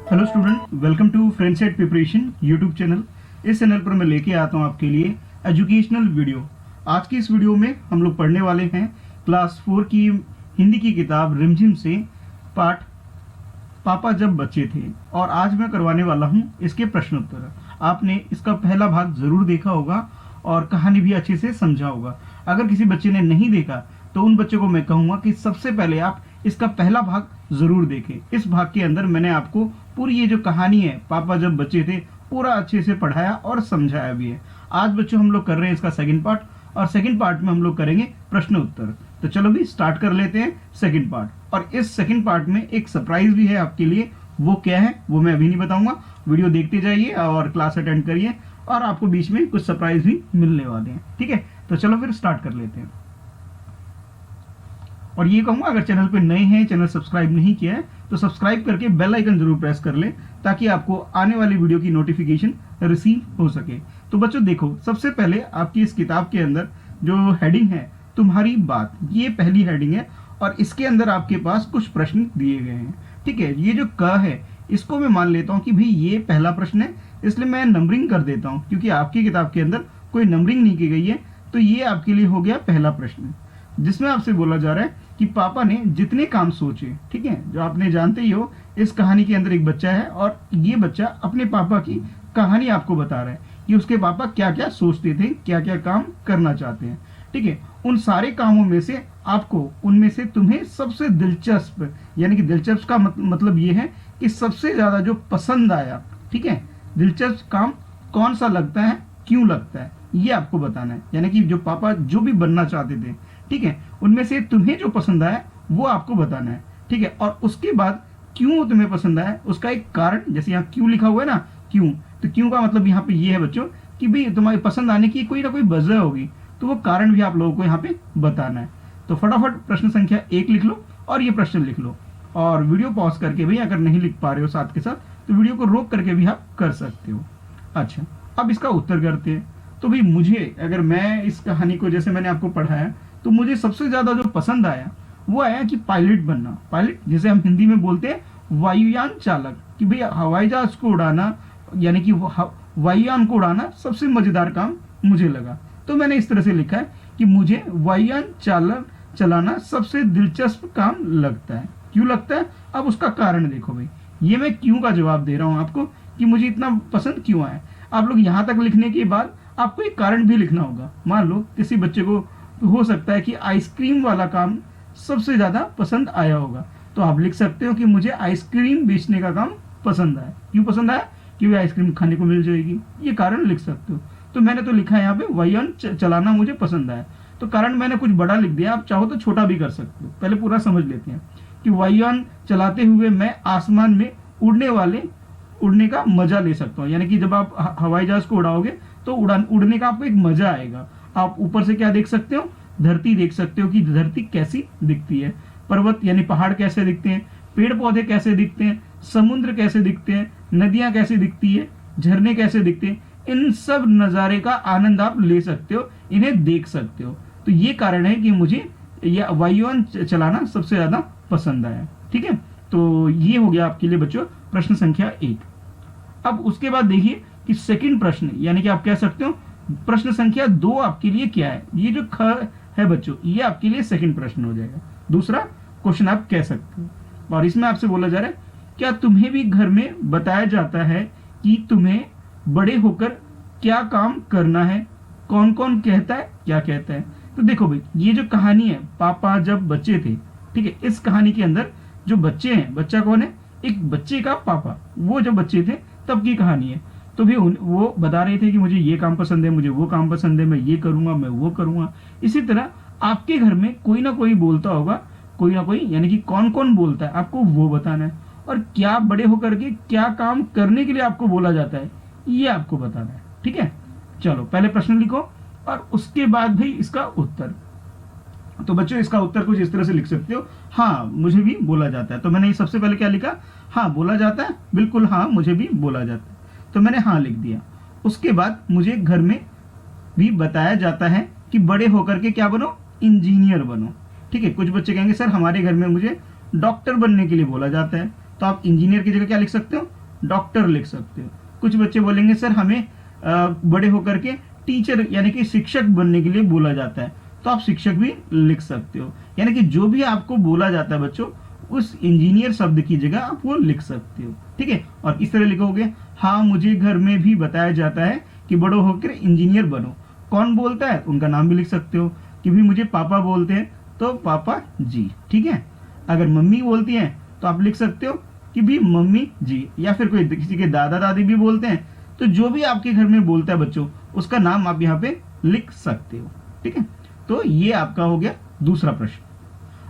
Hello student, welcome to friendset preparation YouTube channel. इस channel पर मैं लेके आता हूँ आपके लिए एजुकेशनल वीडियो। आज की इस वीडियो में हम लोग पढ़ने वाले हैं क्लास 4 की हिंदी की किताब रिमझिम से पाठ पापा जब बच्चे थे। और आज मैं करवाने वाला हूँ इसके प्रश्नोत्तर। आपने इसका पहला भाग जरूर देखा होगा और कहानी भी अच्छे से समझा होगा। अगर किसी बच्चे ने नहीं देखा तो उन बच्चों को मैं कहूँगा कि सबसे पहले आप इसका पहला भाग जरूर देखें। इस भाग के अंदर मैंने आपको पूरी ये जो कहानी है पापा जब बच्चे थे पूरा अच्छे से पढ़ाया और समझाया भी है। आज बच्चों हम लोग कर रहे हैं इसका सेकंड पार्ट, और सेकंड पार्ट में हम लोग करेंगे प्रश्न उत्तर। तो चलो भी स्टार्ट कर लेते हैं सेकंड पार्ट। और इस सेकंड पार्ट में एक सरप्राइज भी है आपके लिए। वो क्या है वो मैं अभी नहीं बताऊंगा, वीडियो देखते जाइए और क्लास अटेंड करिए और आपको बीच में कुछ सरप्राइज भी मिलने वाले हैं। ठीक है, तो चलो फिर स्टार्ट कर लेते हैं। और ये कहूंगा, अगर चैनल पे नए हैं, चैनल सब्सक्राइब नहीं किया है तो सब्सक्राइब करके बेल आइकन जरूर प्रेस कर लें ताकि आपको आने वाली वीडियो की नोटिफिकेशन रिसीव हो सके। तो बच्चों देखो, सबसे पहले आपकी इस किताब के अंदर जो हेडिंग है तुम्हारी बात, ये पहली हेडिंग है और इसके अंदर आपके पास कुछ प्रश्न दिए गए हैं। ठीक है, ये जो क है इसको मैं मान लेता हूँ कि भाई ये पहला प्रश्न है, इसलिए मैं नंबरिंग कर देता हूँ क्योंकि आपकी किताब के अंदर कोई नंबरिंग नहीं की गई है। तो ये आपके लिए हो गया पहला प्रश्न, जिसमें आपसे बोला जा रहा है कि पापा ने जितने काम सोचे। ठीक है, जो आपने जानते ही हो, इस कहानी के अंदर एक बच्चा है और ये बच्चा अपने पापा की कहानी आपको बता रहा है कि उसके पापा क्या क्या सोचते थे, क्या क्या काम करना चाहते हैं। ठीक है, उन सारे कामों में से आपको, उनमें से तुम्हें सबसे दिलचस्प, यानी कि दिलचस्प का मतलब ये है कि सबसे ज्यादा जो पसंद आया, ठीक है, दिलचस्प काम कौन सा लगता है, क्यों लगता है, ये आपको बताना है। यानी कि जो पापा जो भी बनना चाहते थे, ठीक है, उनमें से तुम्हें जो पसंद आया वो आपको बताना है। ठीक है, और उसके बाद क्यों तुम्हें पसंद आया उसका एक कारण, जैसे यहाँ क्यों लिखा हुआ है ना, क्यों, तो क्यों का मतलब यहाँ पे ये है बच्चों कि भाई तुम्हारी पसंद आने की कोई ना कोई वजह होगी, तो वो कारण भी आप लोगों को यहाँ पे बताना है। तो फटाफट प्रश्न संख्या 1 लिख लो और ये प्रश्न लिख लो, और वीडियो पॉज करके भी अगर नहीं लिख पा रहे हो साथ के साथ तो वीडियो को रोक करके भी आप कर सकते हो। अच्छा, अब इसका उत्तर करते हैं। तो भाई मुझे, अगर मैं इस कहानी को जैसे मैंने आपको पढ़ाया, तो मुझे सबसे ज्यादा जो पसंद आया वो आया कि पायलट बनना। पायलट जैसे हम हिंदी में बोलते हैं वायुयान चालक, कि भाई हवाई जहाज को उड़ाना, यानी कि वायुयान को उड़ाना सबसे मजेदार काम मुझे लगा। तो मैंने इस तरह से लिखा है कि मुझे वायुयान चालक चलाना सबसे दिलचस्प काम लगता है। क्यों लगता है, अब उसका कारण देखो भाई। ये मैं क्यों का जवाब दे रहा हूं आपको कि मुझे इतना पसंद क्यों आया। आप लोग यहां तक लिखने के बाद आपको एक कारण भी लिखना होगा। मान लो किसी बच्चे को हो सकता है कि आइसक्रीम वाला काम सबसे ज्यादा पसंद आया होगा, तो आप लिख सकते हो कि मुझे आइसक्रीम बेचने का काम पसंद आया। क्यों पसंद आया, क्योंकि आइसक्रीम खाने को मिल जाएगी, ये कारण लिख सकते हो। तो मैंने तो लिखा है यहाँ पे वायुयान चलाना मुझे पसंद आया, तो कारण मैंने कुछ बड़ा लिख दिया। आप चाहो तो छोटा भी कर सकते हो। पहले पूरा समझ लेते हैं कि वायुयान चलाते हुए मैं आसमान में उड़ने का मजा ले सकता हूँ। यानी कि जब आप हवाई जहाज को उड़ाओगे तो उड़ने का आपको एक मजा आएगा। आप ऊपर से क्या देख सकते हो, धरती देख सकते हो कि धरती कैसी दिखती है, पर्वत यानी पहाड़ कैसे दिखते हैं, पेड़ पौधे कैसे दिखते हैं, समुद्र कैसे दिखते हैं, नदियां कैसे दिखती है, झरने कैसे दिखते हैं, इन सब नज़ारे का आनंद आप ले सकते हो, इन्हें देख सकते हो। तो ये कारण है कि मुझे यह वायुयान चलाना सबसे ज्यादा पसंद आया। ठीक है, तो ये हो गया आपके लिए बच्चों प्रश्न संख्या 1। अब उसके बाद देखिए कि सेकंड प्रश्न, यानी कि आप कह सकते हो प्रश्न संख्या 2 आपके लिए क्या है। ये जो ख है बच्चों, ये आपके लिए सेकंड प्रश्न हो जाएगा, दूसरा क्वेश्चन आप कह सकते हो। और इसमें आपसे बोला जा रहा है, क्या तुम्हें भी घर में बताया जाता है कि तुम्हें बड़े होकर क्या काम करना है, कौन कौन कहता है, क्या कहता है। तो देखो भाई, ये जो कहानी है पापा जब बच्चे थे, ठीक है, इस कहानी के अंदर जो बच्चे हैं, बच्चा कौन है, एक बच्चे का पापा, वो जब बच्चे थे तब की कहानी है। तो भी वो बता रहे थे कि मुझे ये काम पसंद है, मुझे वो काम पसंद है, मैं ये करूंगा, मैं वो करूंगा। इसी तरह आपके घर में कोई ना कोई बोलता होगा, कोई ना कोई, यानी कि कौन कौन बोलता है आपको वो बताना है, और क्या बड़े होकर के क्या काम करने के लिए आपको बोला जाता है ये आपको बताना है। ठीक है, चलो पहले प्रश्न लिखो और उसके बाद भाई इसका उत्तर। तो बच्चों इसका उत्तर कुछ इस तरह से लिख सकते हो, हाँ मुझे भी बोला जाता है। तो मैंने सबसे पहले क्या लिखा, हाँ बोला जाता है, बिल्कुल हाँ मुझे भी बोला जाता है, तो मैंने हाँ लिख दिया। उसके बाद मुझे घर में भी बताया जाता है कि बड़े होकर के क्या बनो, इंजीनियर बनो। ठीक है, कुछ बच्चे कहेंगे सर हमारे घर में मुझे डॉक्टर बनने के लिए बोला जाता है, तो आप इंजीनियर की जगह क्या लिख सकते हो, डॉक्टर लिख सकते हो। कुछ बच्चे बोलेंगे सर हमें बड़े होकर के टीचर यानी कि शिक्षक बनने के लिए बोला जाता है, तो आप शिक्षक भी लिख सकते हो। यानी कि जो भी आपको बोला जाता है बच्चों, उस इंजीनियर शब्द की जगह आप वो लिख सकते हो। ठीक है, और इस तरह लिखोगे, हाँ मुझे घर में भी बताया जाता है कि बड़ो होकर इंजीनियर बनो। कौन बोलता है, उनका नाम भी लिख सकते हो कि भी मुझे पापा बोलते हैं तो पापा जी। ठीक है, अगर मम्मी बोलती हैं तो आप लिख सकते हो कि भी मम्मी जी, या फिर कोई किसी के दादा दादी भी बोलते हैं, तो जो भी आपके घर में बोलता है बच्चों, उसका नाम आप यहाँ पे लिख सकते हो। ठीक है, तो ये आपका हो गया दूसरा प्रश्न।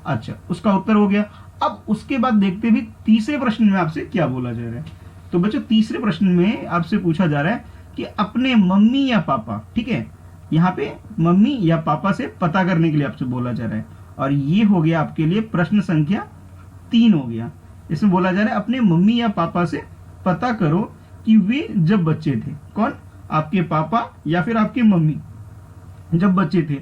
अच्छा, उसका उत्तर हो गया। अब उसके बाद देखते भी तीसरे प्रश्न में आपसे क्या बोला जा रहा है। तो बच्चों तीसरे प्रश्न में आपसे पूछा जा रहा है कि अपने मम्मी या पापा, ठीक है, यहाँ पे मम्मी या पापा से पता करने के लिए आपसे बोला जा रहा है। और ये हो गया आपके लिए प्रश्न संख्या 3 हो गया। इसमें बोला जा रहा है अपने मम्मी या पापा से पता करो कि वे जब बच्चे थे, कौन, आपके पापा या फिर आपकी मम्मी जब बच्चे थे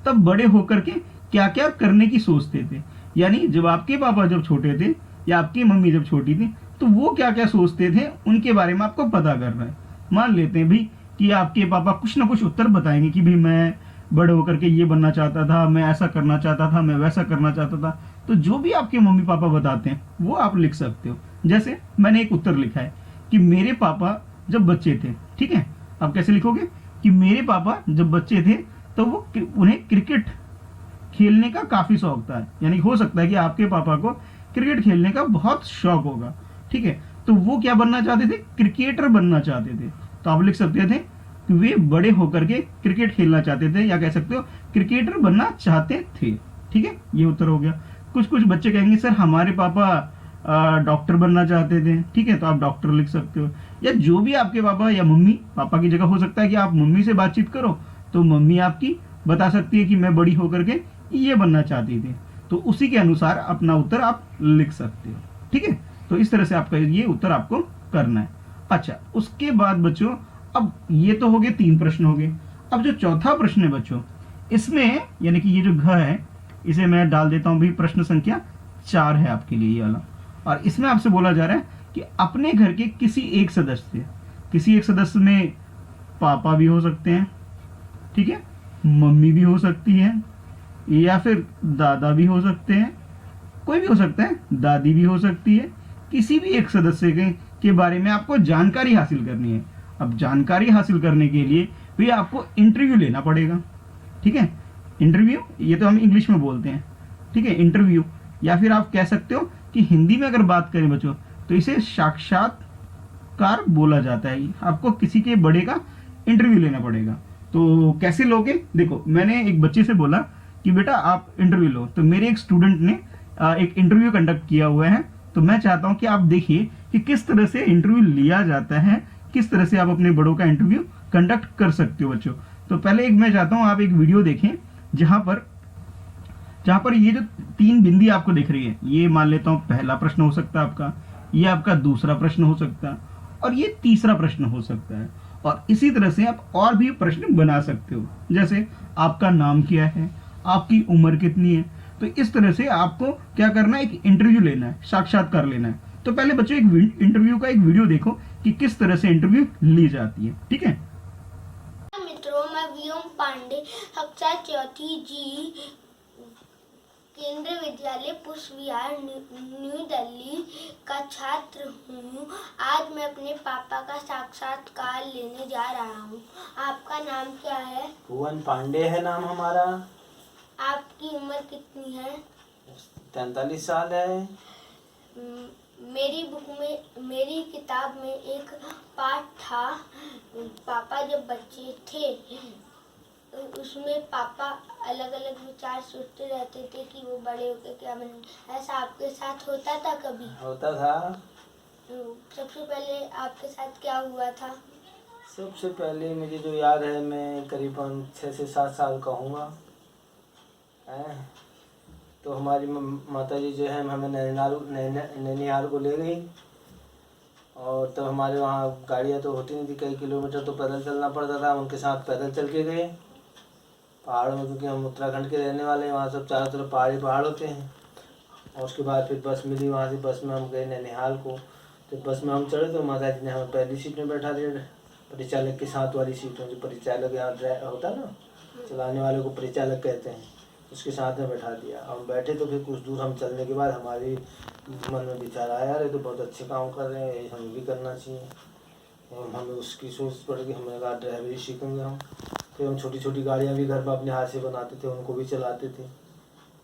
तब बड़े होकर के क्या क्या करने की सोचते थे। यानी जब आपके पापा जब छोटे थे या आपकी मम्मी जब छोटी थी तो वो क्या क्या सोचते थे, उनके बारे में आपको पता करना है। मान लेते हैं भी कि आपके पापा कुछ ना कुछ उत्तर बताएंगे कि भाई मैं बड़े होकर के ये बनना चाहता था, मैं ऐसा करना चाहता था, मैं वैसा करना चाहता था। तो जो भी आपके मम्मी पापा बताते हैं वो आप लिख सकते हो। जैसे मैंने एक उत्तर लिखा है कि मेरे पापा जब बच्चे थे। ठीक है, आप कैसे लिखोगे कि मेरे पापा जब बच्चे थे तो वो उन्हें क्रिकेट खेलने का काफी शौक था। यानी हो सकता है कि आपके पापा को क्रिकेट खेलने का बहुत शौक होगा। ठीक है, तो वो क्या बनना चाहते थे, क्रिकेटर बनना चाहते थे। तो आप लिख सकते थे कि वे बड़े होकर के क्रिकेट खेलना चाहते थे, या कह सकते हो क्रिकेटर बनना चाहते थे। ठीक है, ये उत्तर हो गया। कुछ कुछ बच्चे कहेंगे सर हमारे पापा डॉक्टर बनना चाहते थे। ठीक है, तो आप डॉक्टर लिख सकते हो। या जो भी आपके पापा या मम्मी, पापा की जगह हो सकता है कि आप मम्मी से बातचीत करो तो मम्मी आपकी बता सकती है कि मैं बड़ी होकर के ये बनना चाहती थी, तो उसी के अनुसार अपना उत्तर आप लिख सकते हो। ठीक है, तो इस तरह से आपका ये उत्तर आपको करना है। अच्छा, उसके बाद बच्चों अब ये तो हो गए 3 प्रश्न हो गए। अब जो चौथा प्रश्न है बच्चों, इसमें यानी कि ये जो घ है इसे मैं डाल देता हूं भी, प्रश्न संख्या 4 है आपके लिए ये वाला। और इसमें आपसे बोला जा रहा है कि अपने घर के किसी एक सदस्य में पापा भी हो सकते हैं, ठीक है, मम्मी भी हो सकती है, या फिर दादा भी हो सकते हैं, कोई भी हो सकता है, दादी भी हो सकती है। किसी भी एक सदस्य के बारे में आपको जानकारी हासिल करनी है। अब जानकारी हासिल करने के लिए भी आपको इंटरव्यू लेना पड़ेगा। ठीक है, इंटरव्यू ये तो हम इंग्लिश में बोलते हैं। ठीक है, इंटरव्यू, या फिर आप कह सकते हो कि हिंदी में अगर बात करें बच्चों तो इसे साक्षात्कार बोला जाता है। आपको किसी के बड़े का इंटरव्यू लेना पड़ेगा। तो कैसे लोगे, देखो मैंने एक बच्चे से बोला कि बेटा आप इंटरव्यू लो, तो मेरे एक स्टूडेंट ने एक इंटरव्यू कंडक्ट किया हुआ है। तो मैं चाहता हूं कि आप देखिए कि किस तरह से इंटरव्यू लिया जाता है, किस तरह से आप अपने बड़ों का इंटरव्यू कंडक्ट कर सकते हो बच्चों। तो पहले एक मैं चाहता हूं आप एक वीडियो देखें जहां पर ये जो 3 बिंदी आपको दिख रही है, ये मान लेता हूं पहला प्रश्न हो सकता है आपका, ये आपका दूसरा प्रश्न हो सकता है, और ये तीसरा प्रश्न हो सकता है। और इसी तरह से आप और भी प्रश्न बना सकते हो, जैसे आपका नाम क्या है, आपकी उम्र कितनी है। तो इस तरह से आपको क्या करना है, एक इंटरव्यू लेना है, साक्षात्कार लेना है। तो पहले बच्चों एक इंटरव्यू का एक वीडियो देखो कि किस तरह से इंटरव्यू ली जाती है। ठीक है मित्रों, मैं व्योम पांडे कक्षा चौथी जी केंद्रीय विद्यालय पुष्प विहार न्यू दिल्ली का छात्र हूँ। आज मैं अपने पापा का साक्षात्कार लेने जा रहा हूँ। आपका नाम क्या है? भुवन पांडे है नाम हमारा। आपकी उम्र कितनी है? 43 साल है। मेरी किताब में एक पाठ था, पापा जब बच्चे थे। उसमें पापा अलग अलग विचार सोचते रहते थे कि वो बड़े होकर क्या बने। ऐसा आपके साथ होता था कभी? होता था। सबसे पहले आपके साथ क्या हुआ था? सबसे पहले मुझे जो याद है, मैं करीबन 6 से 7 साल का हूँगा। तो हमारी माता जी जो है हमें नैनीहाल को ले गई। और तब हमारे वहाँ गाड़ियाँ तो होती नहीं थी, कई किलोमीटर तो पैदल चलना पड़ता था। उनके साथ पैदल चल के गए पहाड़ों में, क्योंकि हम उत्तराखंड के रहने वाले हैं। वहाँ सब चारों तरफ पहाड़ी पहाड़ होते हैं। और उसके बाद फिर बस मिली, वहाँ से बस में हम गए नैनीहाल को। तो तो बस में हम चढ़े तो माता जी ने हमें पहली सीट में बैठा दिया, परिचालक के साथ वाली सीट में। जो परिचालक यहाँ होता है ना, चलाने वाले को परिचालक कहते हैं, उसके साथ में बैठा दिया। हम बैठे तो फिर कुछ दूर हम चलने के बाद हमारी मन में विचार आया, यार ये तो बहुत अच्छे काम कर रहे हैं, ये हमें भी करना चाहिए। और हमें उसकी सोच पड़ गई, हमने कहा ड्राइवरी सीखेंगे हम। फिर हम छोटी छोटी गाड़ियाँ भी घर में अपने हाथ से बनाते थे, उनको भी चलाते थे।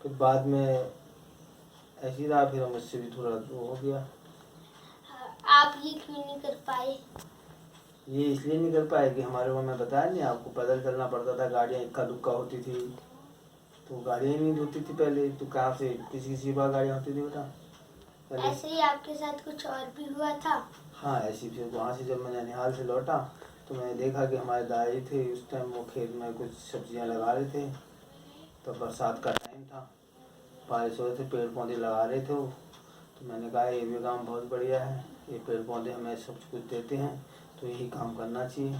फिर बाद में ऐसी रहा, फिर हम इससे भी थोड़ा वो हो गया। आप ये क्यों नहीं कर पाए? ये इसलिए नहीं कर पाए कि हमारे वहाँ, मैं बताया नहीं आपको, पैदल चलना पड़ता था, गाड़ियाँ इक्का दुक्का होती थी, तो गाड़ियाँ ही नहीं होती थी पहले। तो कहाँ से किसी बार गाड़ियाँ होती थी बेटा पहले? ऐसे ही आपके साथ कुछ और भी हुआ था? हाँ, ऐसी। फिर वहाँ से जब मैं ननिहाल से लौटा तो मैंने देखा कि हमारे दादाजी थे, उस टाइम वो खेत में कुछ सब्जियाँ लगा रहे थे। तो बरसात का टाइम था, बारिश हो रहे थे, पेड़ पौधे लगा रहे थे वो। तो मैंने कहा ये भी काम बहुत बढ़िया है, ये पेड़ पौधे हमें सब कुछ देते हैं, तो यही काम करना चाहिए।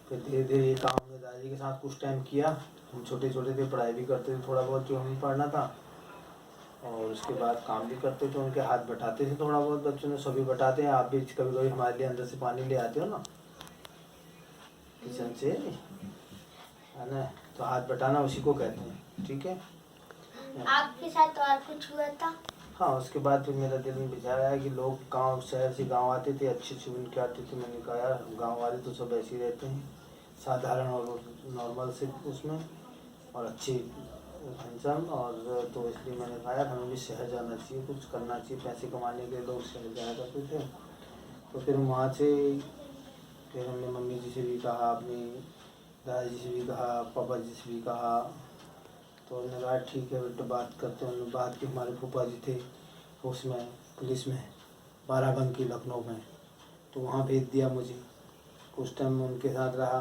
फिर धीरे धीरे ये काम हमने दादाजी के साथ कुछ टाइम किया। हम छोटे छोटे थे, पढ़ाई भी करते थे थोड़ा बहुत जो हमें पढ़ना था, और उसके बाद काम भी करते थे। उनके हाथ बटाते थे थोड़ा बहुत, बच्चों ने सभी बटाते हैं। आप भी कभी कभी हमारे लिए अंदर से पानी ले आते हो ना किचन से, है ना, तो हाथ बटाना उसी को कहते हैं, ठीक है। आपके साथ और कुछ हुआ था? हाँ, उसके बाद फिर मेरा दिल में विचार आया कि लोग गांव शहर से गांव आते थे, अच्छे अच्छे बन के आते थे। मैंने कहा यार गांव वाले तो सब ऐसे ही रहते हैं, साधारण और नॉर्मल से उसमें, और अच्छे हैंडसम। और तो इसलिए मैंने कहा यार हमें भी शहर जाना चाहिए, कुछ करना चाहिए, पैसे कमाने के लिए लोग शहर जाया करते थे। तो फिर वहाँ से फिर हमने मम्मी जी से भी कहा, अपनी दादाजी से भी कहा, पापा जी से भी कहा। तो उन्होंने कहा ठीक है बेटा, बात करते हैं। उन्होंने बात की, हमारे फूफा जी थे उसमें पुलिस में, बाराबंकी लखनऊ में, तो वहाँ भेज दिया मुझे। कुछ टाइम में उनके साथ रहा,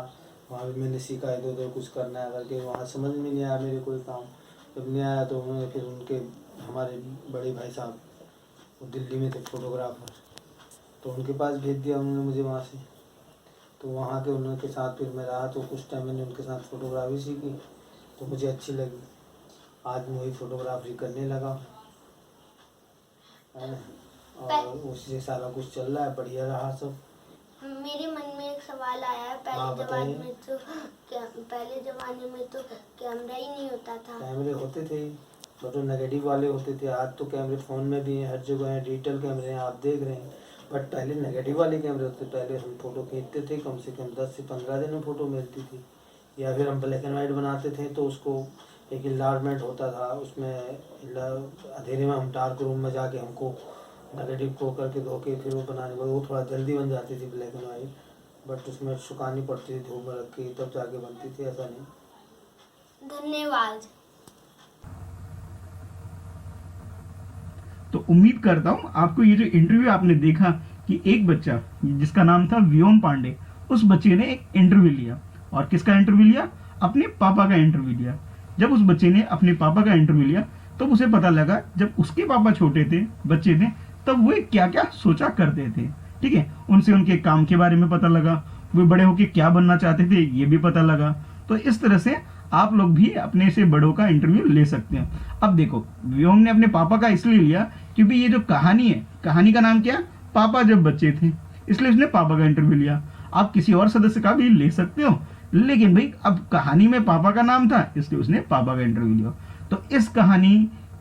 वहाँ भी मैंने सीखा इधर उधर कुछ करना है करके। वहाँ समझ में नहीं आया मेरे कोई काम, जब नहीं आया तो उन्होंने फिर उनके हमारे बड़े भाई साहब वो दिल्ली में थे फोटोग्राफर, तो उनके पास भेज दिया उन्होंने मुझे वहाँ से। तो वहाँ के उनके साथ फिर मैं रहा, तो कुछ टाइम मैंने उनके साथ फ़ोटोग्राफी सीखी, तो मुझे अच्छी लगी। आज मैं वही फोटोग्राफी करने लगा, और उसी से सारा कुछ चल रहा है, बढ़िया रहा सब। मेरे मन में एक सवाल आया है। हाँ, पहले जमाने में तो कैमरा ही नहीं होता था। कैमरे होते थे, बट नेगेटिव वाले होते थे। आज तो कैमरे फ़ोन में भी हैं, हर जगह हैं, डिजिटल कैमरे हैं, आप देख रहे हैं। बट पहले नेगेटिव वाले कैमरे होते। पहले हम फ़ोटो खींचते थे, कम से कम 10 से 15 दिन में फ़ोटो मिलती थी। या फिर हम ब्लैक एंड वाइट बनाते थे, तो उसको एक इन्लार्जमेंट होता था, उसमें अंधेरे में हम डार्क रूम में जाके हमको नेगेटिव को करके धो के फिर वो बनाने को, वो थोड़ा जल्दी बन जाती थी ब्लैक एंड वाइट, बट उसमें सुखानी पड़ती थी धूप में रख के, तब जाके बनती थी, ऐसा नहीं। धन्यवाद। तो उम्मीद करता हूं आपको ये जो इंटरव्यू आपने देखा कि एक बच्चा जिसका नाम था व्योम पांडे, उस बच्चे ने एक इंटरव्यू लिया। और किसका इंटरव्यू लिया? अपने पापा का इंटरव्यू लिया। जब उस बच्चे ने अपने पापा का इंटरव्यू लिया तो उसे पता लगा जब उसके पापा छोटे थे, बच्चे थे, तब वो क्या क्या सोचा करते थे। ठीक है, उनसे उनके काम के बारे में पता लगा, वे बड़े होकर क्या बनना चाहते थे ये भी पता लगा। तो इस तरह से आप लोग भी अपने से बड़ों का इंटरव्यू ले सकते हैं। अब देखो, व्योम ने अपने पापा का इसलिए लिया क्योंकि ये जो कहानी है, कहानी का नाम क्या? पापा जब बच्चे थे, इसलिए उसने पापा का इंटरव्यू लिया। आप किसी और सदस्य का भी ले सकते हो, लेकिन भाई अब कहानी में पापा का नाम था इसलिए उसने पापा का इंटरव्यू लिया। तो इस कहानी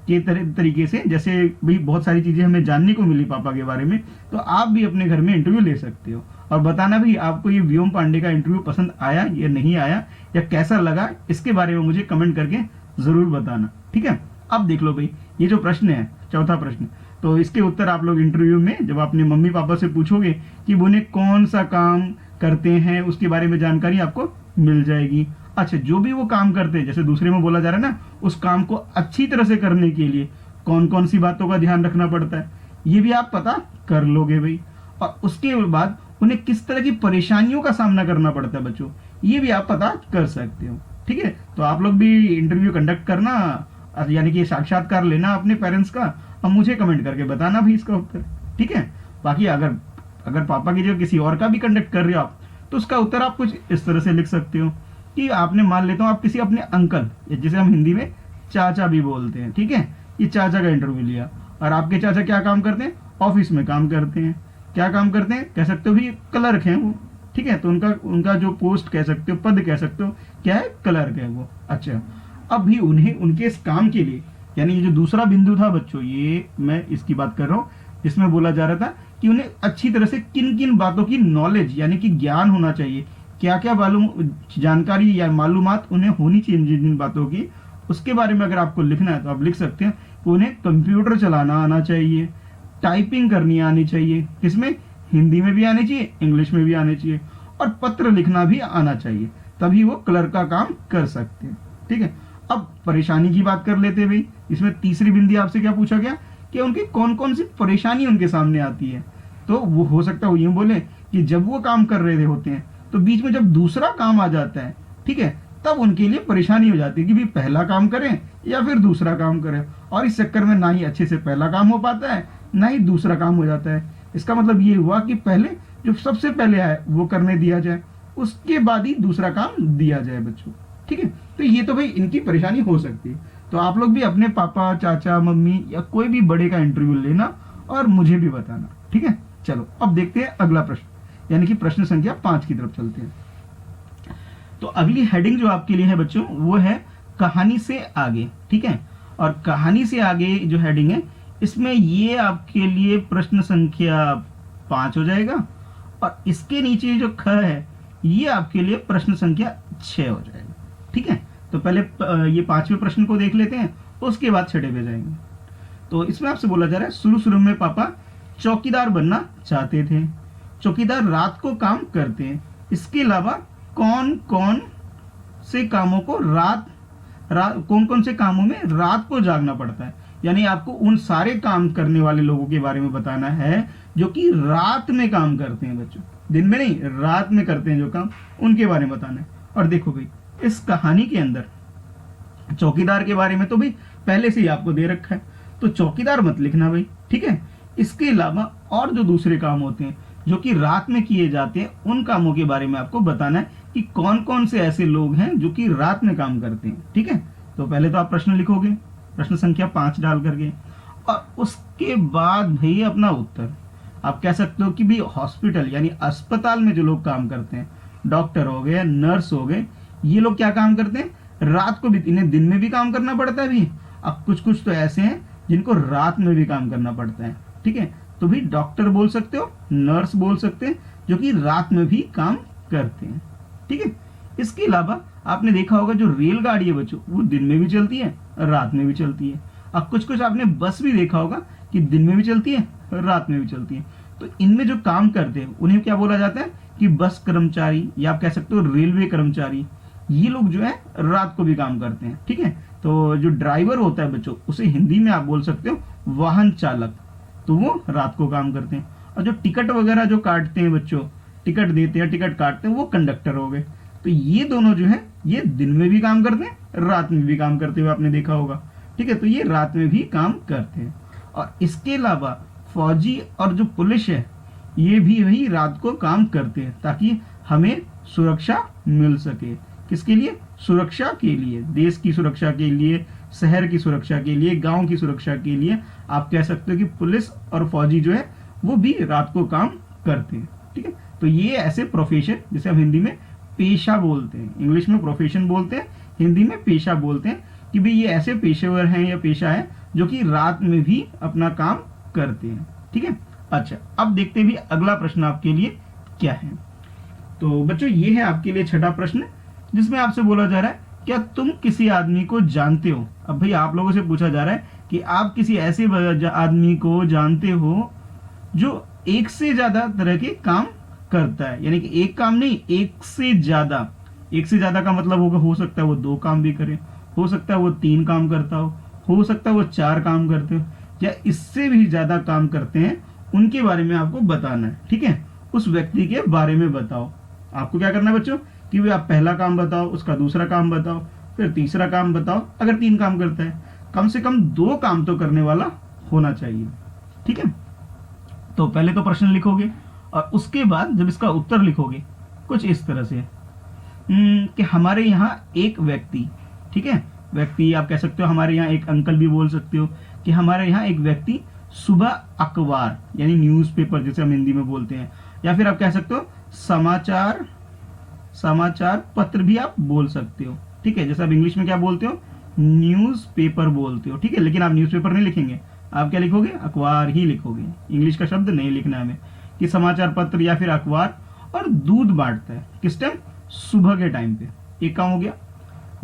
के तरीके से जैसे भाई बहुत सारी चीजें हमें जानने को मिली पापा के बारे में, तो आप भी अपने घर में इंटरव्यू ले सकते हो। और बताना भी आपको ये व्योम पांडे का इंटरव्यू पसंद आया या नहीं आया, या कैसा लगा, इसके बारे में मुझे कमेंट करके जरूर बताना। ठीक है, अब देख लो भाई, ये जो प्रश्न है, चौथा प्रश्न, तो इसके उत्तर आप लोग इंटरव्यू में जब अपने मम्मी पापा से पूछोगे कि वो उन्हें कौन सा काम करते हैं, उसके बारे में जानकारी आपको मिल जाएगी। अच्छा, जो भी वो काम करते हैं, जैसे दूसरे में बोला जा रहा है ना, उस काम को अच्छी तरह से करने के लिए कौन कौन सी बातों का ध्यान रखना पड़ता है, ये भी आप पता कर लोगे भाई। और उसके बाद उन्हें किस तरह की परेशानियों का सामना करना पड़ता है बच्चों, ये भी आप पता कर सकते हो। ठीक है, तो आप लोग भी इंटरव्यू कंडक्ट करना, यानी कि साक्षात्कार लेना अपने पेरेंट्स का, और मुझे कमेंट करके बताना भी इसका उत्तर। ठीक है, बाकी अगर पापा की जगह किसी और का भी कंडक्ट कर रहे हो आप, तो उसका उत्तर आप कुछ इस तरह से लिख सकते हो कि आपने, मान लेता हूँ आप किसी अपने अंकल, जिसे हम हिंदी में चाचा भी बोलते हैं, ठीक है, ये चाचा का इंटरव्यू लिया, और आपके चाचा क्या काम करते हैं? ऑफिस में काम करते हैं। क्या काम करते हैं कह सकते हो भी, क्लर्क हैं वो, ठीक है। तो उनका जो पोस्ट कह सकते हो, पद कह सकते हो, क्या है, क्लर्क है वो। अच्छा, अब भी उन्हें उनके इस काम के लिए, यानी ये जो दूसरा बिंदु था बच्चों, ये मैं इसकी बात कर रहा हूँ, जिसमें बोला जा रहा था कि उन्हें अच्छी तरह से किन किन बातों की नॉलेज यानी कि ज्ञान होना चाहिए, क्या क्या मालूम जानकारी या मालूमात उन्हें होनी चाहिए जिन जिन बातों की, उसके बारे में अगर आपको लिखना है तो आप लिख सकते हैं कि उन्हें कंप्यूटर चलाना आना चाहिए, टाइपिंग करनी आनी चाहिए, किसमें, हिंदी में भी आनी चाहिए, इंग्लिश में भी आनी चाहिए, और पत्र लिखना भी आना चाहिए, तभी वो क्लर्क का काम कर सकते हैं, ठीक है। अब परेशानी की बात कर लेते हैं भाई। इसमें तीसरी बिंदी आपसे क्या पूछा गया कि उनकी कौन कौन सी परेशानी उनके सामने आती है। तो वो हो सकता है वो यूं बोले कि जब वो काम कर रहे होते हैं तो बीच में जब दूसरा काम आ जाता है, ठीक है, तब उनके लिए परेशानी हो जाती है कि भाई पहला काम करें या फिर दूसरा काम करें, और इस चक्कर में ना ही अच्छे से पहला काम हो पाता है ना ही दूसरा काम हो जाता है। इसका मतलब ये हुआ कि पहले जो सबसे पहले आए वो करने दिया जाए, उसके बाद ही दूसरा काम दिया जाए बच्चों, ठीक है। तो ये तो भाई इनकी परेशानी हो सकती है। तो आप लोग भी अपने पापा, चाचा, मम्मी या कोई भी बड़े का इंटरव्यू लेना और मुझे भी बताना, ठीक है। चलो अब देखते हैं अगला प्रश्न, यानी कि प्रश्न संख्या 5 की तरफ चलते हैं। तो अगली हेडिंग जो आपके लिए है बच्चों वो है कहानी से आगे, ठीक है। और कहानी से आगे जो हेडिंग है इसमें ये आपके लिए प्रश्न संख्या 5 हो जाएगा, और इसके नीचे जो ख है ये आपके लिए प्रश्न संख्या 6 हो जाएगा, ठीक है। तो पहले ये 5वें प्रश्न को देख लेते हैं, उसके बाद 6 पे जाएंगे। तो इसमें आपसे बोला जा रहा है शुरू शुरू में पापा चौकीदार बनना चाहते थे, चौकीदार रात को काम करते हैं, इसके अलावा कौन कौन से कामों को कौन कौन से कामों में रात को जागना पड़ता है। यानी आपको उन सारे काम करने वाले लोगों के बारे में बताना है जो कि रात में काम करते हैं बच्चों, दिन में नहीं, रात में करते हैं जो काम, उनके बारे में बताना है। और देखो भाई इस कहानी के अंदर चौकीदार के बारे में तो भाई पहले से ही आपको दे रखा है, तो चौकीदार मत लिखना भाई, ठीक है। इसके अलावा और जो दूसरे काम होते हैं जो कि रात में किए जाते हैं, उन कामों के बारे में आपको बताना है कि कौन कौन से ऐसे लोग हैं जो कि रात में काम करते हैं, ठीक है। तो पहले तो आप प्रश्न लिखोगे, प्रश्न संख्या 5 डाल करके, और उसके बाद भाई अपना उत्तर आप कह सकते हो कि भाई हॉस्पिटल यानी अस्पताल में जो लोग काम करते हैं, डॉक्टर हो गए, नर्स हो गए, ये लोग क्या काम करते हैं, रात को भी, इन्हें दिन में भी काम करना पड़ता है भी। अब कुछ कुछ तो ऐसे हैं जिनको रात में भी काम करना पड़ता है, ठीक है। तो भी डॉक्टर बोल सकते हो, नर्स बोल सकते हैं, जो कि रात में भी काम करते हैं, ठीक है। इसके अलावा आपने देखा होगा जो रेलगाड़ी है बच्चों वो दिन में भी चलती है, रात में भी चलती है। अब कुछ कुछ आपने बस भी देखा होगा कि दिन में भी चलती है, रात में भी चलती है। तो इनमें जो काम करते हैं उन्हें क्या बोला जाता है कि बस कर्मचारी, या आप कह सकते हो रेलवे कर्मचारी, ये लोग जो है रात को भी काम करते हैं, ठीक है। तो जो ड्राइवर होता है बच्चों उसे हिंदी में आप बोल सकते हो वाहन चालक, तो वो रात को काम करते हैं। और जो टिकट वगैरह जो काटते हैं बच्चों, टिकट देते हैं, टिकट काटते हैं, वो कंडक्टर हो गए। तो ये दोनों जो है ये दिन में भी काम करते हैं, रात में भी काम करते हुए आपने देखा होगा, ठीक है। तो ये रात में भी काम करते हैं। और इसके अलावा फौजी और जो पुलिस है ये भी वही रात को काम करते हैं, ताकि हमें सुरक्षा मिल सके। किसके लिए, सुरक्षा के लिए, देश की सुरक्षा के लिए, शहर की सुरक्षा के लिए, गांव की सुरक्षा के लिए आप कह सकते हो कि पुलिस और फौजी जो है वो भी रात को काम करते हैं, ठीक है। तो ये ऐसे प्रोफेशन, जिसे हम हिंदी में पेशा बोलते हैं, इंग्लिश में प्रोफेशन बोलते हैं, हिंदी में पेशा बोलते हैं, कि भाई ये ऐसे पेशेवर हैं या पेशा है जो कि रात में भी अपना काम करते हैं, ठीक है। अच्छा, अब देखते हैं भी अगला प्रश्न आपके लिए क्या है। तो बच्चों ये है आपके लिए 6वां प्रश्न, जिसमें आपसे बोला जा रहा है क्या तुम किसी आदमी को जानते हो। अब भाई आप लोगों से पूछा जा रहा है कि आप किसी ऐसे आदमी को जानते हो जो एक से ज्यादा तरह के काम करता है, यानी कि एक काम नहीं, एक से ज्यादा। एक से ज्यादा का मतलब होगा, हो सकता है वो 2 काम भी करे, हो सकता है वो 3 काम करता हो सकता है वो 4 काम करते हो, या इससे भी ज्यादा काम करते हैं, उनके बारे में आपको बताना है, ठीक है। उस व्यक्ति के बारे में बताओ। आपको क्या करना है बच्चों कि भाई आप पहला काम बताओ, उसका दूसरा काम बताओ, फिर तीसरा काम बताओ। अगर 3 काम करता है, कम से कम 2 काम तो करने वाला होना चाहिए, ठीक है। तो पहले तो प्रश्न लिखोगे और उसके बाद जब इसका उत्तर लिखोगे कुछ इस तरह से कि हमारे यहाँ एक व्यक्ति, ठीक है, व्यक्ति आप कह सकते हो, हमारे यहाँ एक अंकल भी बोल सकते हो, कि हमारे यहाँ एक व्यक्ति सुबह अखबार यानी न्यूज़पेपर जैसे हम हिंदी में बोलते हैं, या फिर आप कह सकते हो समाचार पत्र भी आप बोल सकते हो। ठीक है, जैसे आप इंग्लिश में क्या बोलते हो, न्यूज़पेपर बोलते हो। ठीक है, लेकिन आप न्यूज़पेपर नहीं लिखेंगे, आप क्या लिखोगे, अखबार ही लिखोगे। इंग्लिश का शब्द नहीं लिखना है हमें, कि समाचार पत्र या फिर अखबार। और दूध बांटता है किस टाइम, सुबह के टाइम पे, एक काम हो गया।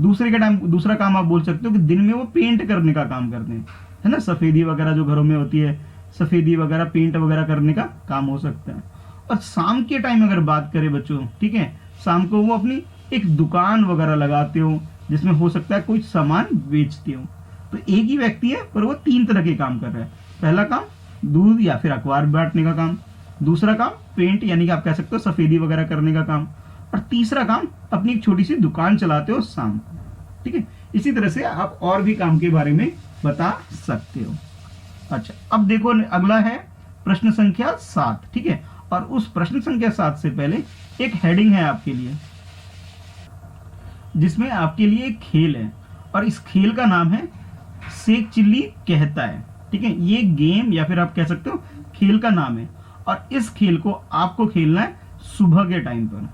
दूसरा काम आप बोल सकते हो कि दिन में वो पेंट करने का काम करते हैं, है ना, सफेदी वगैरह जो घरों में होती है, सफेदी वगैरह पेंट वगैरह करने का काम हो सकता है। और शाम के टाइम अगर बात करें बच्चों, ठीक है, शाम को वो अपनी एक दुकान वगैरह लगाते हो, जिसमें हो सकता है कोई सामान बेचते हो। तो एक ही व्यक्ति है पर वो 3 तरह के काम कर रहा है। पहला काम दूध या फिर अखबार बांटने का काम, दूसरा काम पेंट यानी कि आप कह सकते हो सफेदी वगैरह करने का काम, और तीसरा काम अपनी एक छोटी सी दुकान चलाते हो शाम को। ठीक है, इसी तरह से आप और भी काम के बारे में बता सकते हो। अच्छा, अब देखो अगला है प्रश्न संख्या 7। ठीक है, और उस प्रश्न संख्या 7 से पहले एक हेडिंग है आपके लिए, जिसमें आपके लिए एक खेल है, और इस खेल का नाम है सेक चिल्ली कहता है। ठीक है, ये गेम या फिर आप कह सकते हो खेल का नाम है, और इस खेल को आपको खेलना है सुबह के टाइम पर।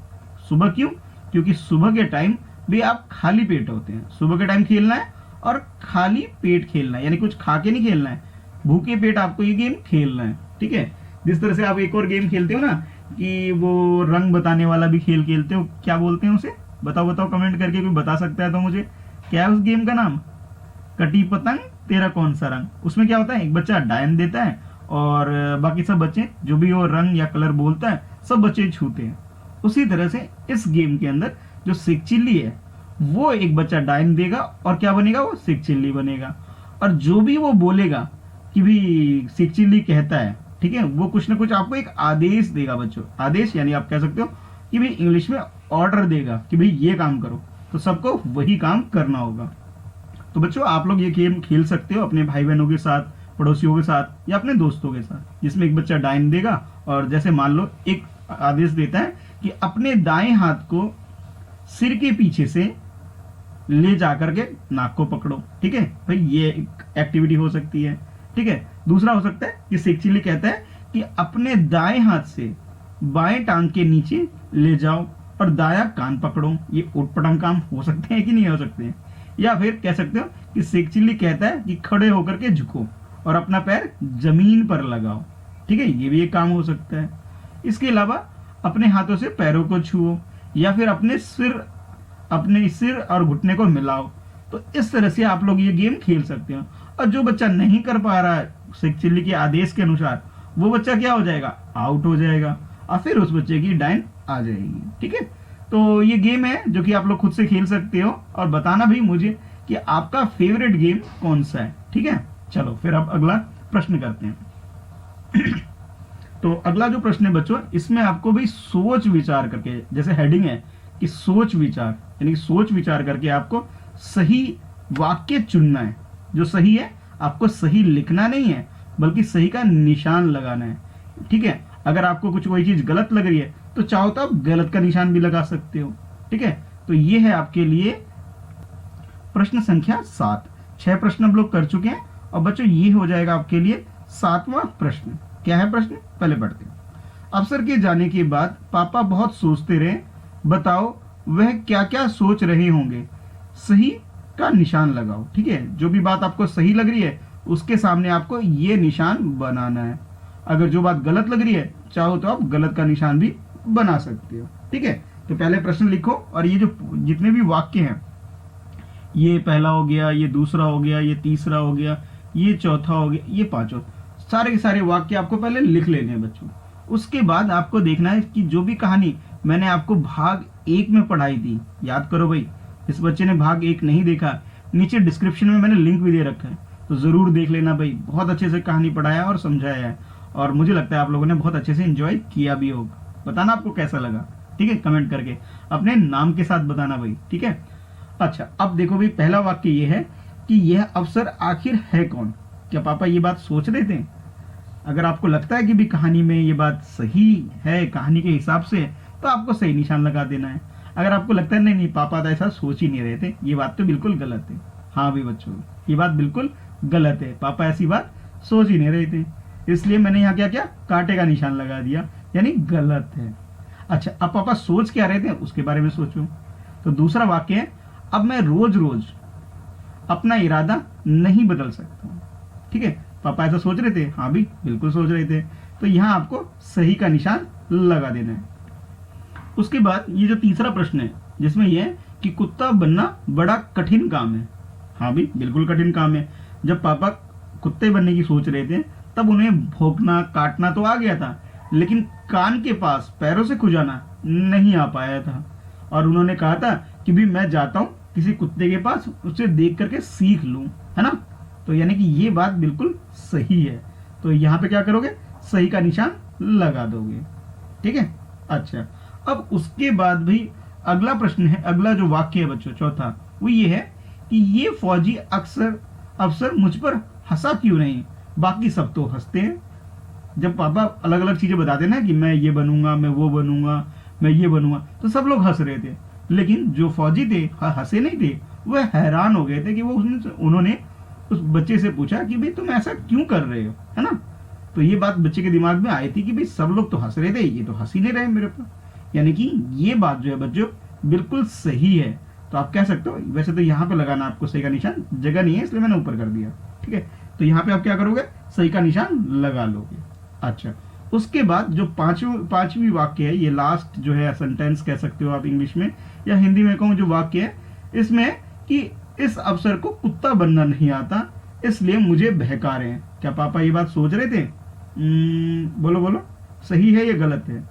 सुबह क्यों, क्योंकि सुबह के टाइम भी आप खाली पेट होते हैं। सुबह के टाइम खेलना है और खाली पेट खेलना है, यानी कुछ खा के नहीं खेलना है, भूखे पेट आपको ये गेम खेलना है। ठीक है, जिस तरह से आप एक और गेम खेलते हो ना, कि वो रंग बताने वाला भी खेल खेलते हो, क्या बोलते हैं उसे, बताओ कमेंट करके, कोई बता सकता है तो मुझे, क्या है उस गेम का नाम, कटी पतंग तेरा कौन सा रंग। उसमें क्या होता है, एक बच्चा डायन देता है और बाकी सब बच्चे जो भी वो रंग या कलर बोलता है सब बच्चे छूते हैं। उसी तरह से इस गेम के अंदर जो सिक चिल्ली है, वो एक बच्चा डायन देगा और क्या बनेगा, वो सिक चिल्ली बनेगा। और जो भी वो बोलेगा कि भी सिक चिल्ली कहता है, ठीक है, वो कुछ ना कुछ आपको एक आदेश देगा बच्चों। आदेश यानी आप कह सकते हो कि भाई इंग्लिश में ऑर्डर देगा कि भाई ये काम करो, तो सबको वही काम करना होगा। तो बच्चों आप लोग ये गेम खेल सकते हो अपने भाई बहनों के साथ, पड़ोसियों के साथ, या अपने दोस्तों के साथ, जिसमें एक बच्चा डायन देगा और जैसे मान लो एक आदेश देता है कि अपने दाएं हाथ को सिर के पीछे से ले जाकर के नाक को पकड़ो। ठीक है भाई, ये एक एक्टिविटी हो सकती है। ठीक है, दूसरा हो सकता है कि सेक चिल्ली कहता है कि अपने दाएं हाथ से बाएं टांग के नीचे ले जाओ और दाया कान पकड़ो। ये उटपटांग काम हो सकते हैं कि नहीं हो सकते हैं। या फिर कह सकते हो कि सेक चिल्ली कहता है कि खड़े होकर के झुको और अपना पैर जमीन पर लगाओ। ठीक है, ये भी एक काम हो सकता है। इसके अलावा अपने हाथों से पैरों को छुओ, या फिर अपने सिर और घुटने को मिलाओ। तो इस तरह से आप लोग ये गेम खेल सकते हो। और जो बच्चा नहीं कर पा रहा है सेक चिल्ली के आदेश के अनुसार, वो बच्चा क्या हो जाएगा, आउट हो जाएगा, और फिर उस बच्चे की डायन आ जाएगी। ठीक है, तो ये गेम है जो कि आप लोग खुद से खेल सकते हो, और बताना भी मुझे कि आपका फेवरेट गेम कौन सा है। ठीक है, चलो फिर अब अगला प्रश्न करते हैं। तो अगला जो प्रश्न है बच्चों, इसमें आपको भी सोच विचार करके, जैसे हेडिंग है कि सोच विचार, यानी सोच विचार करके आपको सही वाक्य चुनना है। जो सही है आपको सही लिखना नहीं है, बल्कि सही का निशान लगाना है। ठीक है, अगर आपको कुछ वही चीज गलत लग रही है तो चाहो तो आप गलत का निशान भी लगा सकते हो। ठीक है, तो ये है आपके लिए प्रश्न संख्या 7। 6 प्रश्न हम लोग कर चुके हैं, और बच्चों ये हो जाएगा आपके लिए 7वां प्रश्न। क्या है प्रश्न, पहले पढ़ते हैं। अफसर के जाने के बाद पापा बहुत सोचते रहे, बताओ वह क्या क्या सोच रहे होंगे, सही का निशान लगाओ। ठीक है, जो भी बात आपको सही लग रही है उसके सामने आपको ये निशान बनाना है। अगर जो बात गलत लग रही है चाहो तो आप गलत का निशान भी बना सकते हो। ठीक है, तो पहले प्रश्न लिखो, और ये जो जितने भी वाक्य हैं, ये पहला हो गया, ये दूसरा हो गया, ये तीसरा हो गया, ये चौथा हो गया, ये पांचवा, सारे के सारे वाक्य आपको पहले लिख लेने हैं बच्चों। उसके बाद आपको देखना है कि जो भी कहानी मैंने आपको भाग 1 में पढ़ाई थी, याद करो भाई, इस बच्चे ने भाग 1 नहीं देखा, नीचे डिस्क्रिप्शन में मैंने लिंक भी दे रखा है, तो जरूर देख लेना भाई। बहुत अच्छे से कहानी पढ़ाया और समझाया है, और मुझे लगता है आप लोगों ने बहुत अच्छे से एंजॉय किया भी होगा। बताना आपको कैसा लगा, ठीक है, कमेंट करके अपने नाम के साथ बताना भाई। ठीक है, अच्छा अब देखो भाई, पहला वाक्य ये है कि यह अफसर आखिर है कौन। क्या पापा ये बात सोच रहे थे? अगर आपको लगता है कि भी कहानी में ये बात सही है, कहानी के हिसाब से, तो आपको सही निशान लगा देना है। अगर आपको लगता है नहीं नहीं पापा तो ऐसा सोच ही नहीं रहे थे, ये बात तो बिल्कुल गलत है, हाँ भाई बच्चों ये बात बिल्कुल गलत है, पापा ऐसी बात सोच ही नहीं रहे थे, इसलिए मैंने यहाँ क्या किया, कांटे का निशान लगा दिया, यानी गलत है। अच्छा, अब पापा सोच क्या रहे थे उसके बारे में सोचो। तो दूसरा वाक्य है, अब मैं रोज रोज अपना इरादा नहीं बदल सकता हूं। ठीक है, पापा ऐसा सोच रहे थे, हाँ भी बिल्कुल सोच रहे थे, तो यहां आपको सही का निशान लगा देना है। उसके बाद ये जो तीसरा प्रश्न है जिसमें यह है कि कुत्ता बनना बड़ा कठिन काम है। हाँ भी बिल्कुल कठिन काम है। जब पापा कुत्ते बनने की सोच रहे थे तब उन्हें भौंकना काटना तो आ गया था, लेकिन कान के पास पैरों से खुजाना नहीं आ पाया था। और उन्होंने कहा था कि भी मैं जाता हूँ किसी कुत्ते के पास, उसे देख करके सीख लूं, है ना। तो यानी कि ये बात बिल्कुल सही है, तो यहाँ पे क्या करोगे, सही का निशान लगा दोगे। ठीक है। अच्छा, अब उसके बाद भी अगला प्रश्न है, अगला जो वाक्य है बच्चों चौथा, वो ये है कि ये फौजी अफसर मुझ पर हंसा क्यों नहीं, बाकी सब तो हंसते हैं। जब पापा अलग अलग चीजें बताते ना कि मैं ये बनूंगा, मैं वो बनूंगा, मैं ये बनूंगा, तो सब लोग हंस रहे थे, लेकिन जो फौजी थे हंसे नहीं थे, वह हैरान हो गए थे कि वो उन्होंने उस बच्चे से पूछा कि भाई तुम ऐसा क्यों कर रहे हो, है ना। तो ये बात बच्चे के दिमाग में आई थी कि भाई सब लोग तो हंस रहे थे, ये तो हंस ही नहीं रहे मेरे पर, यानी कि ये बात जो है बच्चों बिल्कुल सही है। तो आप कह सकते हो, वैसे तो यहाँ पे लगाना आपको सही का निशान, जगह नहीं है इसलिए मैंने ऊपर कर दिया। ठीक है, तो यहाँ पे आप क्या करोगे, सही का निशान लगा लोगे। अच्छा, उसके बाद जो पांचवी वाक्य है, ये लास्ट जो है सेंटेंस कह सकते हो आप इंग्लिश में, या हिंदी में कहूँ जो वाक्य है इसमें कि इस अफसर को कुत्ता बनना नहीं आता इसलिए मुझे बहका रहे हैं। क्या पापा ये बात सोच रहे थे? बोलो बोलो, सही है या गलत है?